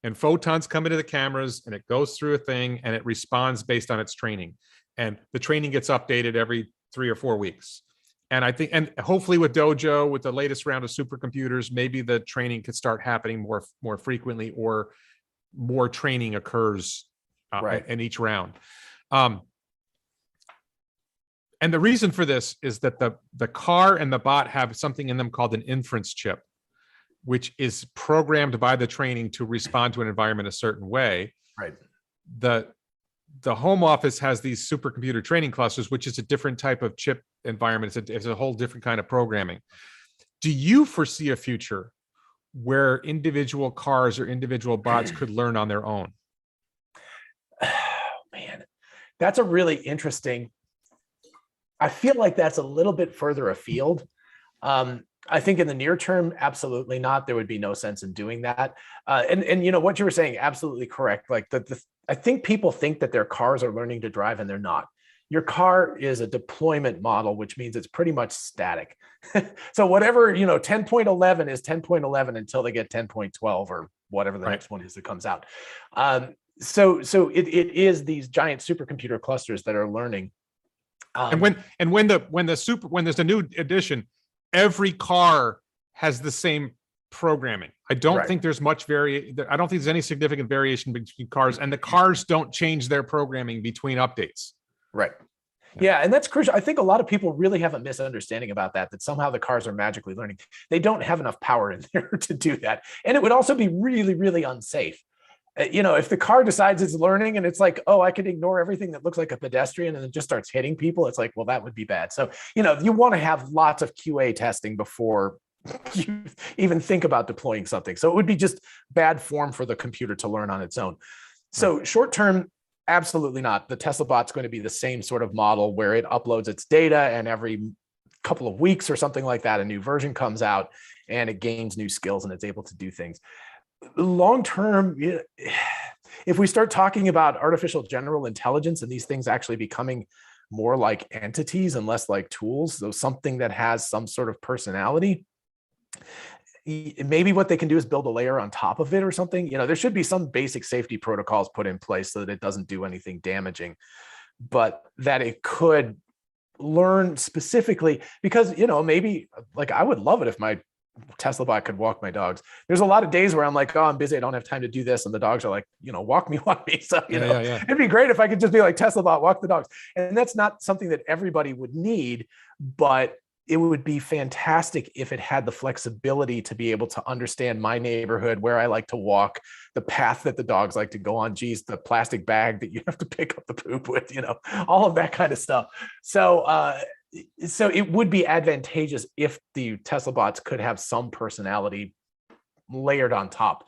and photons come into the cameras, and it goes through a thing, and it responds based on its training. And the training gets updated every 3 or 4 weeks. And I think, and hopefully with Dojo, with the latest round of supercomputers, maybe the training could start happening more frequently, or more training occurs in each round. And the reason for this is that the car and the bot have something in them called an inference chip, which is programmed by the training to respond to an environment a certain way. Right. The home office has these supercomputer training clusters, which is a different type of chip environment. It's a whole different kind of programming. Do you foresee a future where individual cars or individual bots could learn on their own? Oh, man, that's a really interesting. I feel like that's a little bit further afield. I think in the near term, absolutely not. There would be no sense in doing that. And what you were saying, absolutely correct. Like I think people think that their cars are learning to drive, and they're not. Your car is a deployment model, which means it's pretty much static. So whatever, 10.11 is 10.11 until they get 10.12 or whatever the next one is that comes out. So it is these giant supercomputer clusters that are learning. And when there's a new edition, every car has the same programming. I don't think there's much I don't think there's any significant variation between cars, and the cars don't change their programming between updates. Right. Yeah, and that's crucial. I think a lot of people really have a misunderstanding about that somehow the cars are magically learning. They don't have enough power in there to do that. And it would also be really, really unsafe. If the car decides it's learning and it's like, oh, I could ignore everything that looks like a pedestrian and it just starts hitting people, it's like, well, that would be bad. So, you want to have lots of QA testing before you even think about deploying something. So it would be just bad form for the computer to learn on its own. So short term, absolutely not. The Tesla bot's going to be the same sort of model where it uploads its data, and every couple of weeks or something like that, a new version comes out and it gains new skills and it's able to do things. Long term, if we start talking about artificial general intelligence and these things actually becoming more like entities and less like tools, so something that has some sort of personality, maybe what they can do is build a layer on top of it or something. There should be some basic safety protocols put in place so that it doesn't do anything damaging, but that it could learn specifically, because maybe, like, I would love it if my Tesla bot could walk my dogs. There's a lot of days where I'm like, oh, I'm busy, I don't have time to do this, and the dogs are like, walk me, walk me. So Yeah. it'd be great if I could just be like, Tesla bot, walk the dogs. And that's not something that everybody would need, but it would be fantastic if it had the flexibility to be able to understand my neighborhood, where I like to walk, the path that the dogs like to go on, geez, the plastic bag that you have to pick up the poop with, all of that kind of stuff. So it would be advantageous if the Tesla bots could have some personality layered on top.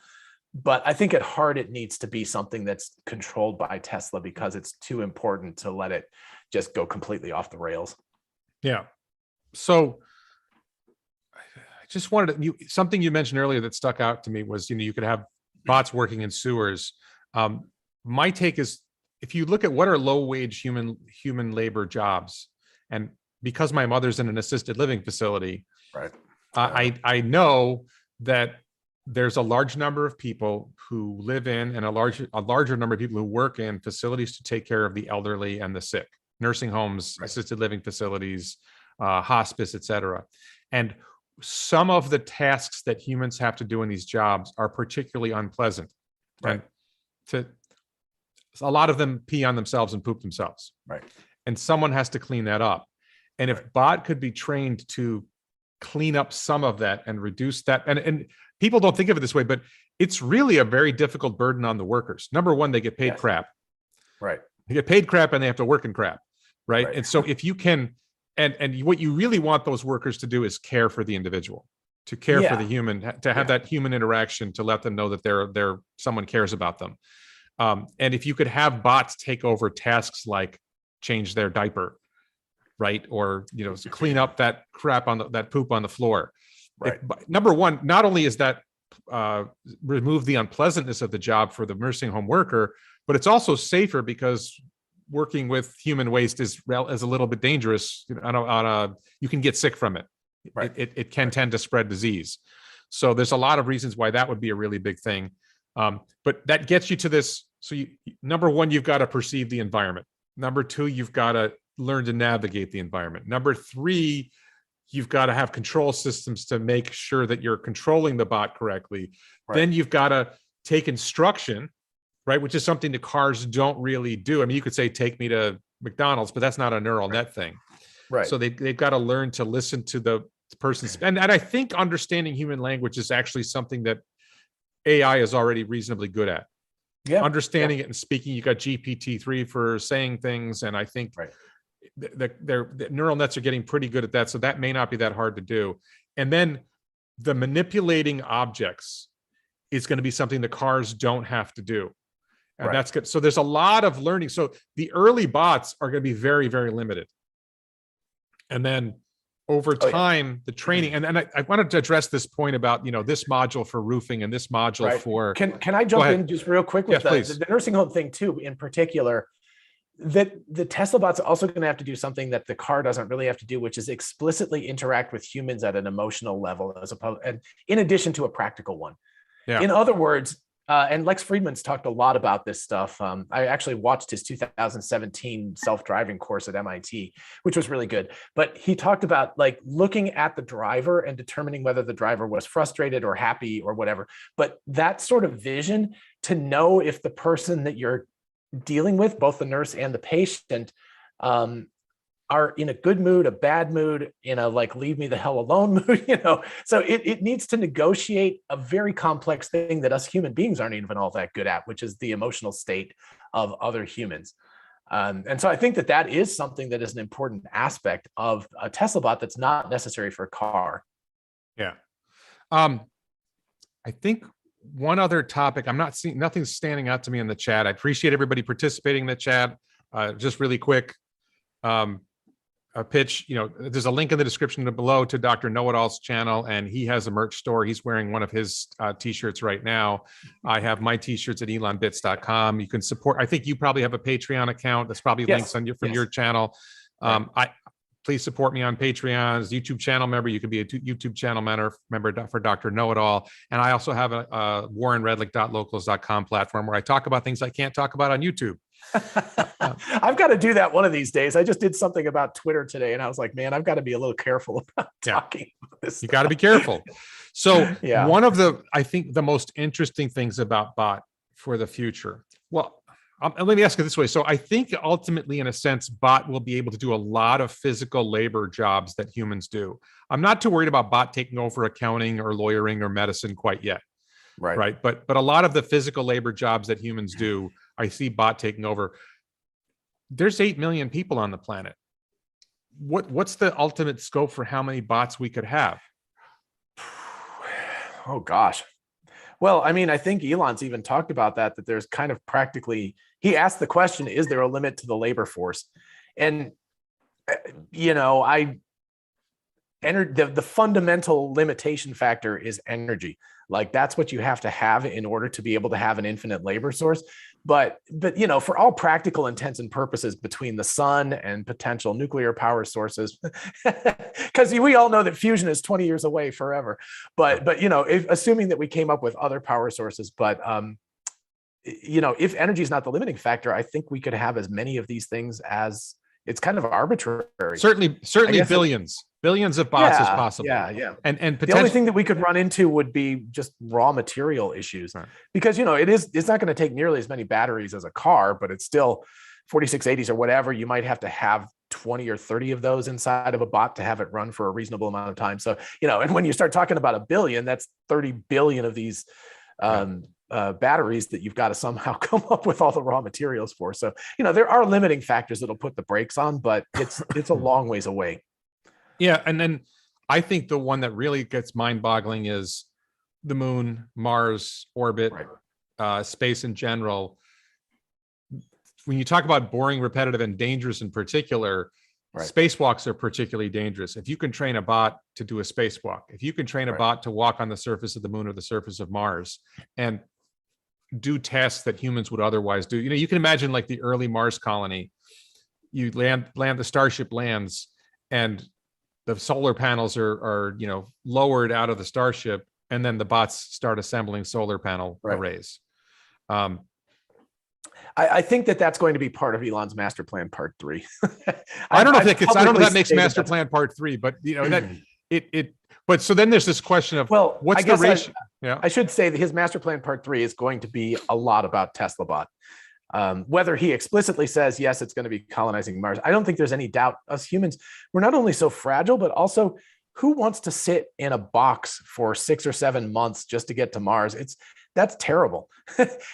But I think at heart, it needs to be something that's controlled by Tesla, because it's too important to let it just go completely off the rails. Yeah. So I just wanted to, something you mentioned earlier that stuck out to me was, you could have bots working in sewers. My take is, if you look at what are low wage human labor jobs, and because my mother's in an assisted living facility, right? I know that there's a large number of people who live in, and a larger number of people who work in facilities to take care of the elderly and the sick, nursing homes, right. assisted living facilities, hospice, et cetera. And some of the tasks that humans have to do in these jobs are particularly unpleasant. Right. And a lot of them pee on themselves and poop themselves. Right. And someone has to clean that up. And if bot could be trained to clean up some of that and reduce that, and people don't think of it this way, but it's really a very difficult burden on the workers. Number one, they get paid crap. Right. They get paid crap and they have to work in crap. Right. And so if you can, and what you really want those workers to do is care for the individual, to care for the human, to have that human interaction, to let them know that someone cares about them. And if you could have bots take over tasks like change their diaper, right, or clean up that crap on that poop on the floor. Right. Number one, not only is that remove the unpleasantness of the job for the nursing home worker, but it's also safer, because working with human waste is a little bit dangerous. You can get sick from it. Right. It can tend to spread disease. So there's a lot of reasons why that would be a really big thing. But that gets you to this. So number one, you've got to perceive the environment. Number two, you've got to learn to navigate the environment. Number three, you've got to have control systems to make sure that you're controlling the bot correctly. Right. Then you've got to take instruction, right, which is something the cars don't really do. I mean, you could say, take me to McDonald's, but that's not a neural net thing. Right. So they've got to learn to listen to the person's, and I think understanding human language is actually something that AI is already reasonably good at. Yeah. Understanding it and speaking. You got GPT-3 for saying things, and I think the neural nets are getting pretty good at that. So that may not be that hard to do. And then the manipulating objects is going to be something the cars don't have to do. And that's good. So there's a lot of learning. So the early bots are going to be very, very limited. And then over time, the training, and I wanted to address this point about, this module for roofing and this module for. Can I jump in just real quick with the nursing home thing too, in particular, that the Tesla bot's also going to have to do something that the car doesn't really have to do, which is explicitly interact with humans at an emotional level, and in addition to a practical one. Yeah. In other words, and Lex Friedman's talked a lot about this stuff. I actually watched his 2017 self-driving course at MIT, which was really good. But he talked about like looking at the driver and determining whether the driver was frustrated or happy or whatever. But that sort of vision to know if the person that you're dealing with, both the nurse and the patient, are in a good mood, a bad mood, in a like leave me the hell alone mood, So it needs to negotiate a very complex thing that us human beings aren't even all that good at, which is the emotional state of other humans. And so I think that is something that is an important aspect of a Tesla bot that's not necessary for a car. Yeah. I think one other topic, I'm not seeing, nothing's standing out to me in the chat. I appreciate everybody participating in the chat. Just really quick. A pitch, there's a link in the description below to Dr. Know-It-All's channel, and he has a merch store. He's wearing one of his t-shirts right now. I have my t-shirts at elonbits.com. You can support. I think you probably have a Patreon account. That's probably links on from your channel. Please support me on Patreon. As a YouTube channel member, you can be a YouTube channel member for Dr. Know-It-All. And I also have a warrenredlick.locals.com platform where I talk about things I can't talk about on YouTube. I've got to do that one of these days. I just did something about Twitter today, and I was like, man, I've got to be a little careful about talking about this. You got to be careful. So Yeah. one of the, I think the most interesting things about bot for the future, well, let me ask it this way. So I think ultimately, in a sense, bot will be able to do a lot of physical labor jobs that humans do. I'm not too worried about bot taking over accounting or lawyering or medicine quite yet. Right. But a lot of the physical labor jobs that humans do, I see bot taking over. There's 8 million people on the planet. What's the ultimate scope for how many bots we could have? Oh gosh. Well, I mean, I think Elon's even talked about that there's kind of practically, he asked the question, is there a limit to the labor force? And, you know, the fundamental limitation factor is energy. Like that's what you have to have in order to be able to have an infinite labor source. But you know, for all practical intents and purposes, between the sun and potential nuclear power sources, because we all know that fusion is 20 years away forever. But you know, assuming that we came up with other power sources, but you know, if energy is not the limiting factor, I think we could have as many of these things as it's kind of arbitrary. Certainly billions of bots as possible. Yeah. And the only thing that we could run into would be just raw material issues, because, you know, it's not going to take nearly as many batteries as a car, but it's still 4680s or whatever. You might have to have 20 or 30 of those inside of a bot to have it run for a reasonable amount of time. So, you know, and when you start talking about a billion, that's 30 billion of these batteries that you've got to somehow come up with all the raw materials for. So, you know, there are limiting factors that'll put the brakes on, but it's a long ways away. Yeah. And then I think the one that really gets mind boggling is the moon, Mars, orbit, space in general. When you talk about boring, repetitive, and dangerous in particular, spacewalks are particularly dangerous. If you can train a bot to do a spacewalk, if you can train a bot to walk on the surface of the moon or the surface of Mars and do tasks that humans would otherwise do, you know, you can imagine like the early Mars colony. You land, the Starship lands, and the solar panels are you know, lowered out of the Starship, and then the bots start assembling solar panel arrays. I think that's going to be part of Elon's master plan part 3. I don't know if that makes master plan part 3, but you know that but so then there's this question of, well, what's the ratio? I should say that his master plan part 3 is going to be a lot about Tesla bot. Whether he explicitly says, yes, it's going to be colonizing Mars, I don't think there's any doubt. Us humans, we're not only so fragile, but also, who wants to sit in a box for 6 or 7 months just to get to Mars? That's terrible.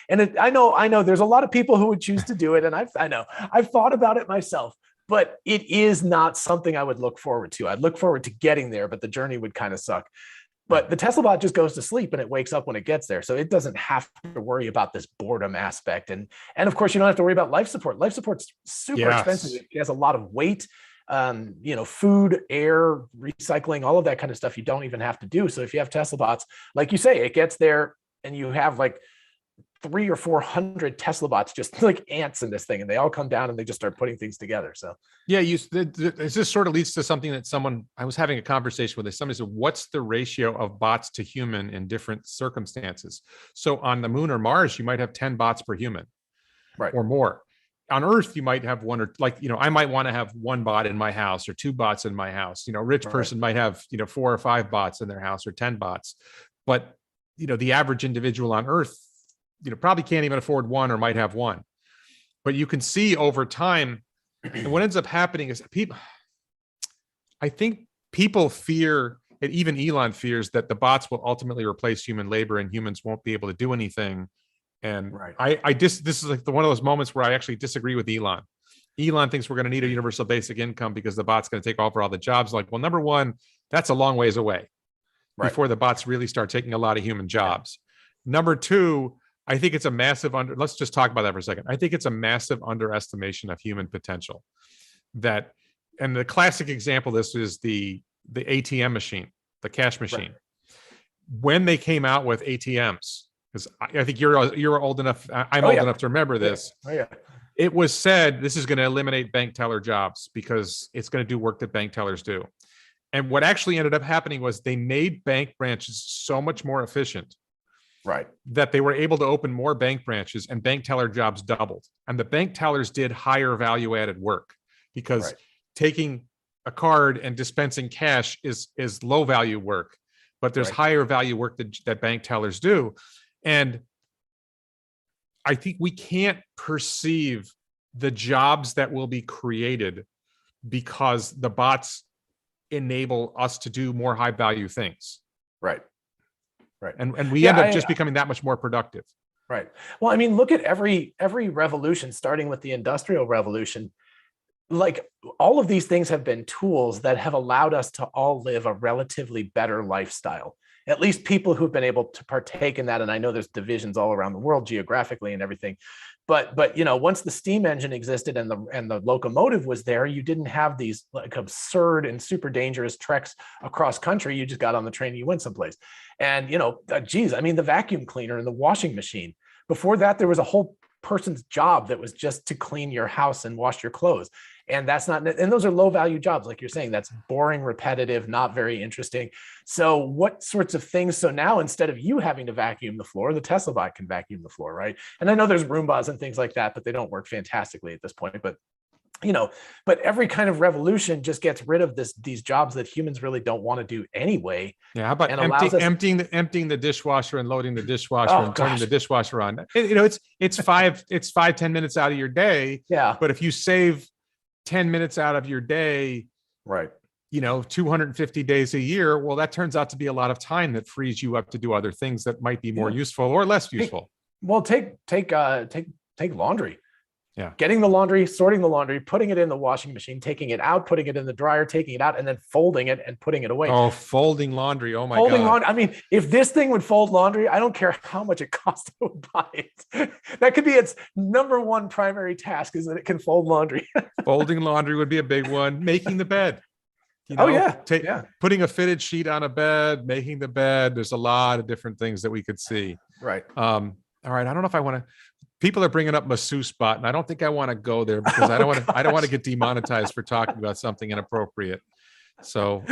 And I know there's a lot of people who would choose to do it. And I've thought about it myself, but it is not something I would look forward to. I'd look forward to getting there, but the journey would kind of suck. But the Tesla bot just goes to sleep and it wakes up when it gets there. So it doesn't have to worry about this boredom aspect. And of course, you don't have to worry about life support. Life support's super expensive. It has a lot of weight, you know, food, air, recycling, all of that kind of stuff you don't even have to do. So if you have Tesla bots, like you say, it gets there and you have like 300 or 400 Tesla bots, just like ants in this thing, and they all come down and they just start putting things together. So yeah, this sort of leads to something that I was having a conversation with. Somebody said, what's the ratio of bots to human in different circumstances? So on the moon or Mars, you might have 10 bots per human, or more. On Earth, you might have one, or like, you know, I might want to have 1 bot in my house or 2 bots in my house. You know, a rich person might have, you know, 4 or 5 bots in their house, or 10 bots. But, you know, the average individual on Earth, you know, probably can't even afford 1 or might have 1. But you can see over time, and what ends up happening is I think people fear, and even Elon fears, that the bots will ultimately replace human labor and humans won't be able to do anything. And this is like one of those moments where I actually disagree with Elon. Elon thinks we're going to need a universal basic income because the bot's going to take over all the jobs. Like, well, number one, that's a long ways away before the bots really start taking a lot of human jobs. Number two, I think it's a massive let's just talk about that for a second. I think it's a massive underestimation of human potential. And the classic example of this is the ATM machine, the cash machine. When they came out with ATMs, because I think you're old enough, I'm old enough to remember this. It was said this is going to eliminate bank teller jobs because it's going to do work that bank tellers do. And what actually ended up happening was they made bank branches so much more efficient Right. that they were able to open more bank branches and bank teller jobs doubled. And the bank tellers did higher value added work because Right. taking a card and dispensing cash is low value work, but there's Right. higher value work that bank tellers do. And I think we can't perceive the jobs that will be created because the bots enable us to do more high value things. Right. Right. And we Yeah, end up just becoming that much more productive. Right. Well, I mean, look at every revolution, starting with the Industrial Revolution. Like, all of these things have been tools that have allowed us to all live a relatively better lifestyle. At least people who've been able to partake in that. And I know there's divisions all around the world geographically and everything. But you know, once the steam engine existed and the locomotive was there, you didn't have these like absurd and super dangerous treks across country. You just got on the train and you went someplace. And you know, geez, I mean, the vacuum cleaner and the washing machine. Before that, there was a whole person's job that was just to clean your house and wash your clothes. And that's not, and those are low value jobs, like you're saying. That's boring, repetitive, not very interesting. So what sorts of things? So now, instead of you having to vacuum the floor, the Tesla bot can vacuum the floor, right? And I know there's Roombas and things like that, but they don't work fantastically at this point. But you know, but every kind of revolution just gets rid of these jobs that humans really don't want to do anyway. Yeah, how about And allows us- emptying the dishwasher and loading the dishwasher Oh, and turning gosh. the dishwasher on? You know, it's 5-10 minutes out of your day. Yeah. But if you save 10 minutes out of your day, Right. you know, 250 days a year, well, that turns out to be a lot of time that frees you up to do other things that might be more Yeah. useful or less useful. Well, take laundry. Yeah. Getting the laundry, sorting the laundry, putting it in the washing machine, taking it out, putting it in the dryer, taking it out, and then folding it and putting it away. Oh, folding laundry. Oh my Folding God. laundry. I mean, if this thing would fold laundry, I don't care how much it costs, I would buy it. That could be its number one primary task, is that it can fold laundry. Folding laundry would be a big one. Making the bed. You Oh, yeah. Putting a fitted sheet on a bed, making the bed. There's a lot of different things that we could see. Right. All right. I don't know if I want to. People are bringing up masseuse bot, and I don't think I want to go there because I don't want to. I don't want to get demonetized for talking about something inappropriate. So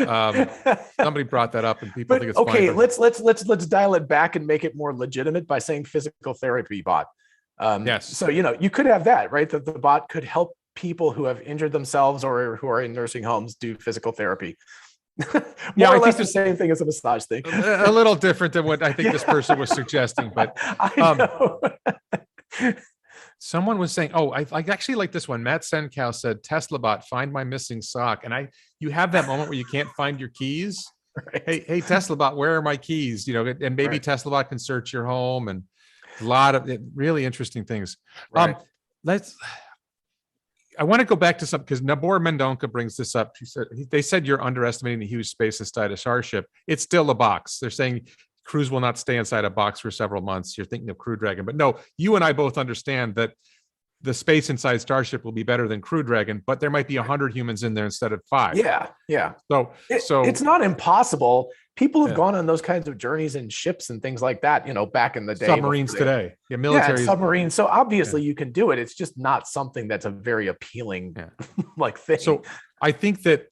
somebody brought that up, and people think it's okay. fine, but- Let's dial it back and make it more legitimate by saying physical therapy bot. Yes. So you know, you could have that, right? That the bot could help people who have injured themselves or who are in nursing homes do physical therapy. Yeah, More I or less think the same thing as a massage thing. a little different than what I think this person was suggesting, but I know. someone was saying, "Oh, I actually like this one." Matt Senkow said, "Tesla bot, find my missing sock." And you have that moment where you can't find your keys. Right. Hey, Tesla bot, where are my keys? You know, and maybe Right. Tesla bot can search your home and a lot of really interesting things. Right. I want to go back to something because Nabor Mendonca brings this up. They said you're underestimating the huge space inside a Starship. It's still a box. They're saying crews will not stay inside a box for several months. You're thinking of Crew Dragon, but no, you and I both understand that the space inside Starship will be better than Crew Dragon, but there might be 100 humans in there instead of 5. Yeah. So It's not impossible. People have Yeah. gone on those kinds of journeys in ships and things like that, you know, back in the day. submarines before they- today, yeah, Yeah, military. submarines. So obviously you can do it. It's just not something that's a very appealing Yeah. like thing. So I think that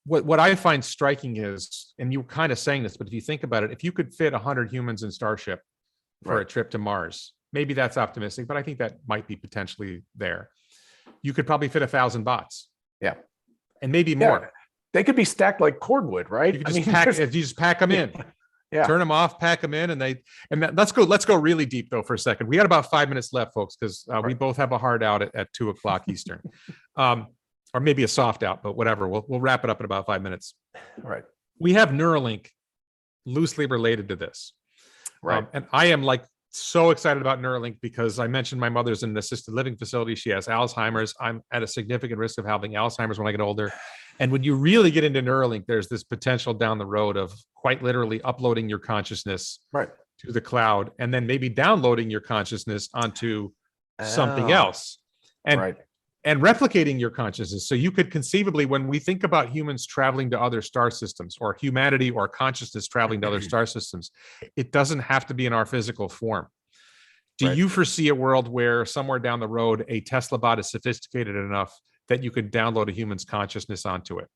what I find striking is, and you were kind of saying this, but if you think about it, if you could fit 100 humans in Starship for a Right. trip to Mars, maybe that's optimistic, but I think that might be potentially there. You could probably fit 1,000 bots. Yeah. And maybe Yeah. more. They could be stacked like cordwood, right? You could just pack them in. Yeah. Turn them off, pack them in, let's go really deep though for a second. We got about 5 minutes left, folks, because we Right. both have a hard out at 2:00 Eastern, or maybe a soft out, but whatever. We'll wrap it up in about 5 minutes. Right. We have Neuralink loosely related to this, Right. and I am like so excited about Neuralink because I mentioned my mother's in an assisted living facility. She has Alzheimer's. I'm at a significant risk of having Alzheimer's when I get older. And when you really get into Neuralink, there's this potential down the road of quite literally uploading your consciousness Right. to the cloud and then maybe downloading your consciousness onto something Oh, else and Right. and replicating your consciousness. So you could conceivably, when we think about humans traveling to other star systems or humanity or consciousness traveling to other star systems, it doesn't have to be in our physical form. Do Right. you foresee a world where somewhere down the road, a Tesla bot is sophisticated enough that you could download a human's consciousness onto it?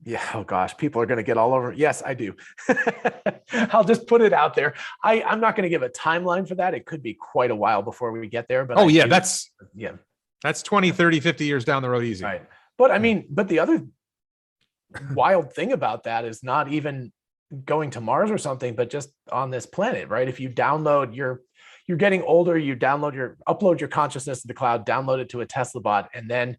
Yeah. Oh gosh, people are going to get all over. Yes, I do. I'll just put it out there. I'm not going to give a timeline for that. It could be quite a while before we get there, but Oh I yeah, do. Yeah. that's 20, 30, 50 years down the road easy. Right. But I Yeah. mean, but the other wild thing about that is not even going to Mars or something, but just on this planet, right? If you download you're getting older, you upload your consciousness to the cloud, download it to a Tesla bot, and then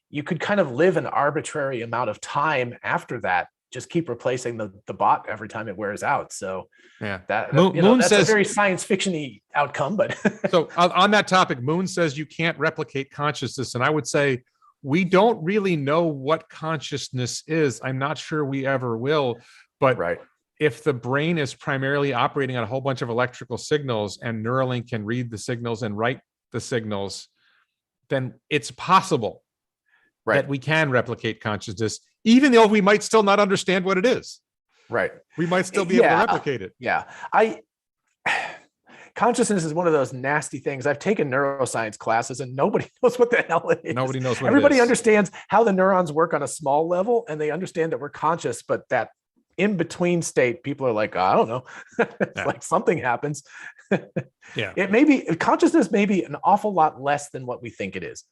you could kind of live an arbitrary amount of time after that. Just keep replacing the bot every time it wears out. So Yeah. Moon that's says, a very science fiction-y outcome, but so on that topic, Moon says you can't replicate consciousness. And I would say we don't really know what consciousness is. I'm not sure we ever will, but right. if the brain is primarily operating on a whole bunch of electrical signals and Neuralink can read the signals and write the signals, then it's possible that we can replicate consciousness, even though we might still not understand what it is. Right. We might still be able to replicate it. Yeah. Consciousness is one of those nasty things. I've taken neuroscience classes and nobody knows what the hell it is. Nobody knows what Everybody it is. understands how the neurons work on a small level, and they understand that we're conscious, but that in between state, people are like, I don't know. It's like something happens. Yeah. Consciousness may be an awful lot less than what we think it is.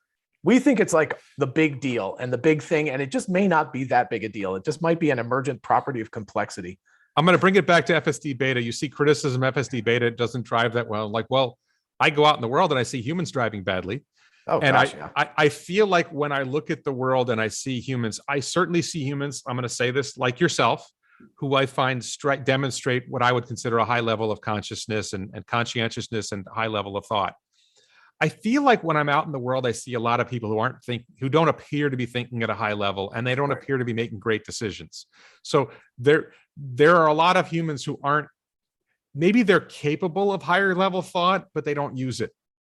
We think it's like the big deal and the big thing, and it just may not be that big a deal. It just might be an emergent property of complexity. I'm going to bring it back to FSD beta. You see criticism FSD beta doesn't drive that well. Like, well, I go out in the world and I see humans driving badly. Oh, and gosh, I feel like when I look at the world and I see humans, I certainly see humans, I'm going to say this, like yourself, who I find demonstrate what I would consider a high level of consciousness and conscientiousness and high level of thought. I feel like when I'm out in the world, I see a lot of people who don't appear to be thinking at a high level, and they don't appear to be making great decisions. So there are a lot of humans who maybe they're capable of higher level thought, but they don't use it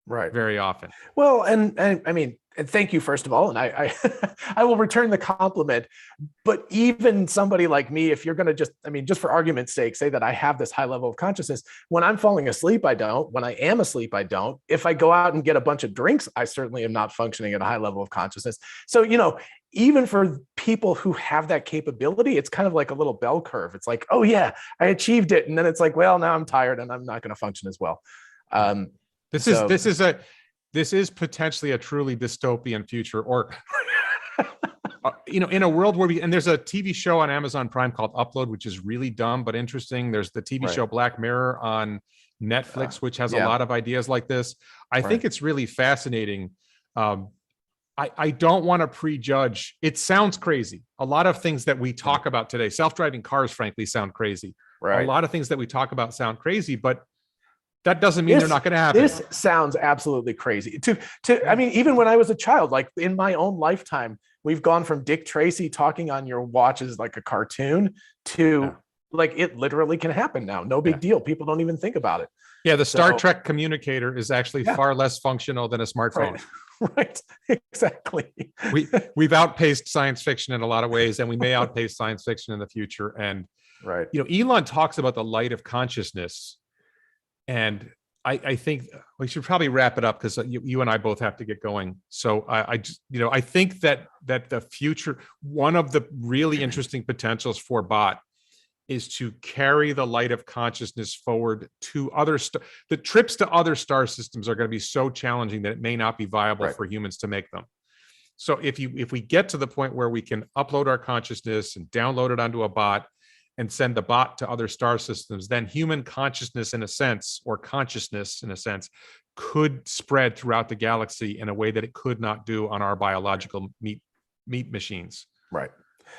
very often. Well, and I mean, and thank you, first of all, and I I will return the compliment. But even somebody like me, if you're going to just for argument's sake, say that I have this high level of consciousness, when I'm falling asleep, I don't. When I am asleep, I don't. If I go out and get a bunch of drinks, I certainly am not functioning at a high level of consciousness. So, even for people who have that capability, it's kind of like a little bell curve. It's like, oh yeah, I achieved it. And then it's like, well, now I'm tired and I'm not going to function as well. This is potentially a truly dystopian future, or in a world where and there's a TV show on Amazon Prime called Upload, which is really dumb but interesting. There's the TV show Black Mirror on Netflix, which has a lot of ideas like this. I think it's really fascinating. I don't want to prejudge. It sounds crazy. A lot of things that we talk about today, self-driving cars, frankly, sound crazy. A lot of things that we talk about sound crazy, but that doesn't mean they're not going to happen. This sounds absolutely crazy. Even when I was a child, like in my own lifetime, we've gone from Dick Tracy talking on your watch as like a cartoon to like it literally can happen now. No big deal. People don't even think about it. Yeah, the Star Trek communicator is actually far less functional than a smartphone. Right. Exactly. We've outpaced science fiction in a lot of ways, and we may outpace science fiction in the future. And Elon talks about the light of consciousness. And I think we should probably wrap it up because you and I both have to get going. So I think that the future, one of the really interesting potentials for bot is to carry the light of consciousness forward to the trips to other star systems are going to be so challenging that it may not be viable for humans to make them. So if we get to the point where we can upload our consciousness and download it onto a bot and send the bot to other star systems, then human consciousness in a sense, or consciousness in a sense, could spread throughout the galaxy in a way that it could not do on our biological meat machines. Right.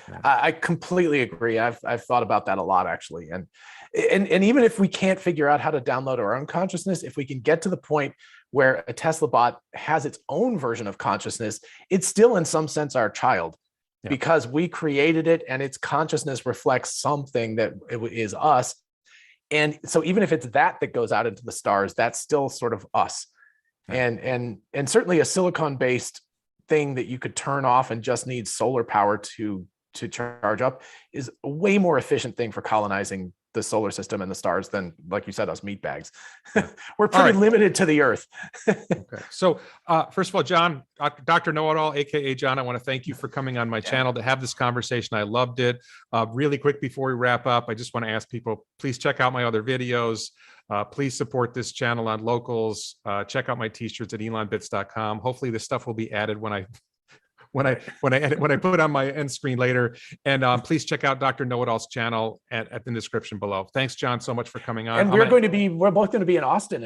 Yeah. I completely agree. I've thought about that a lot, actually. And even if we can't figure out how to download our own consciousness, if we can get to the point where a Tesla bot has its own version of consciousness, it's still in some sense our child. Because we created it and its consciousness reflects something that is us. And so even if it's that goes out into the stars, that's still sort of us. And certainly a silicon-based thing that you could turn off and just need solar power to charge up is a way more efficient thing for colonizing the solar system and the stars than, like you said, us meat bags. Yeah. We're pretty right. limited to the Earth. Okay. So, first of all, John, Dr. Know-It-All, AKA John, I want to thank you for coming on my channel to have this conversation. I loved it. Really quick before we wrap up, I just want to ask people, please check out my other videos. Please support this channel on Locals. Check out my t-shirts at elonbits.com. Hopefully this stuff will be added when I put it on my end screen later. And please check out Dr. Know-It-All's channel at the description below. Thanks, John, so much for coming on. And we're both going to be in Austin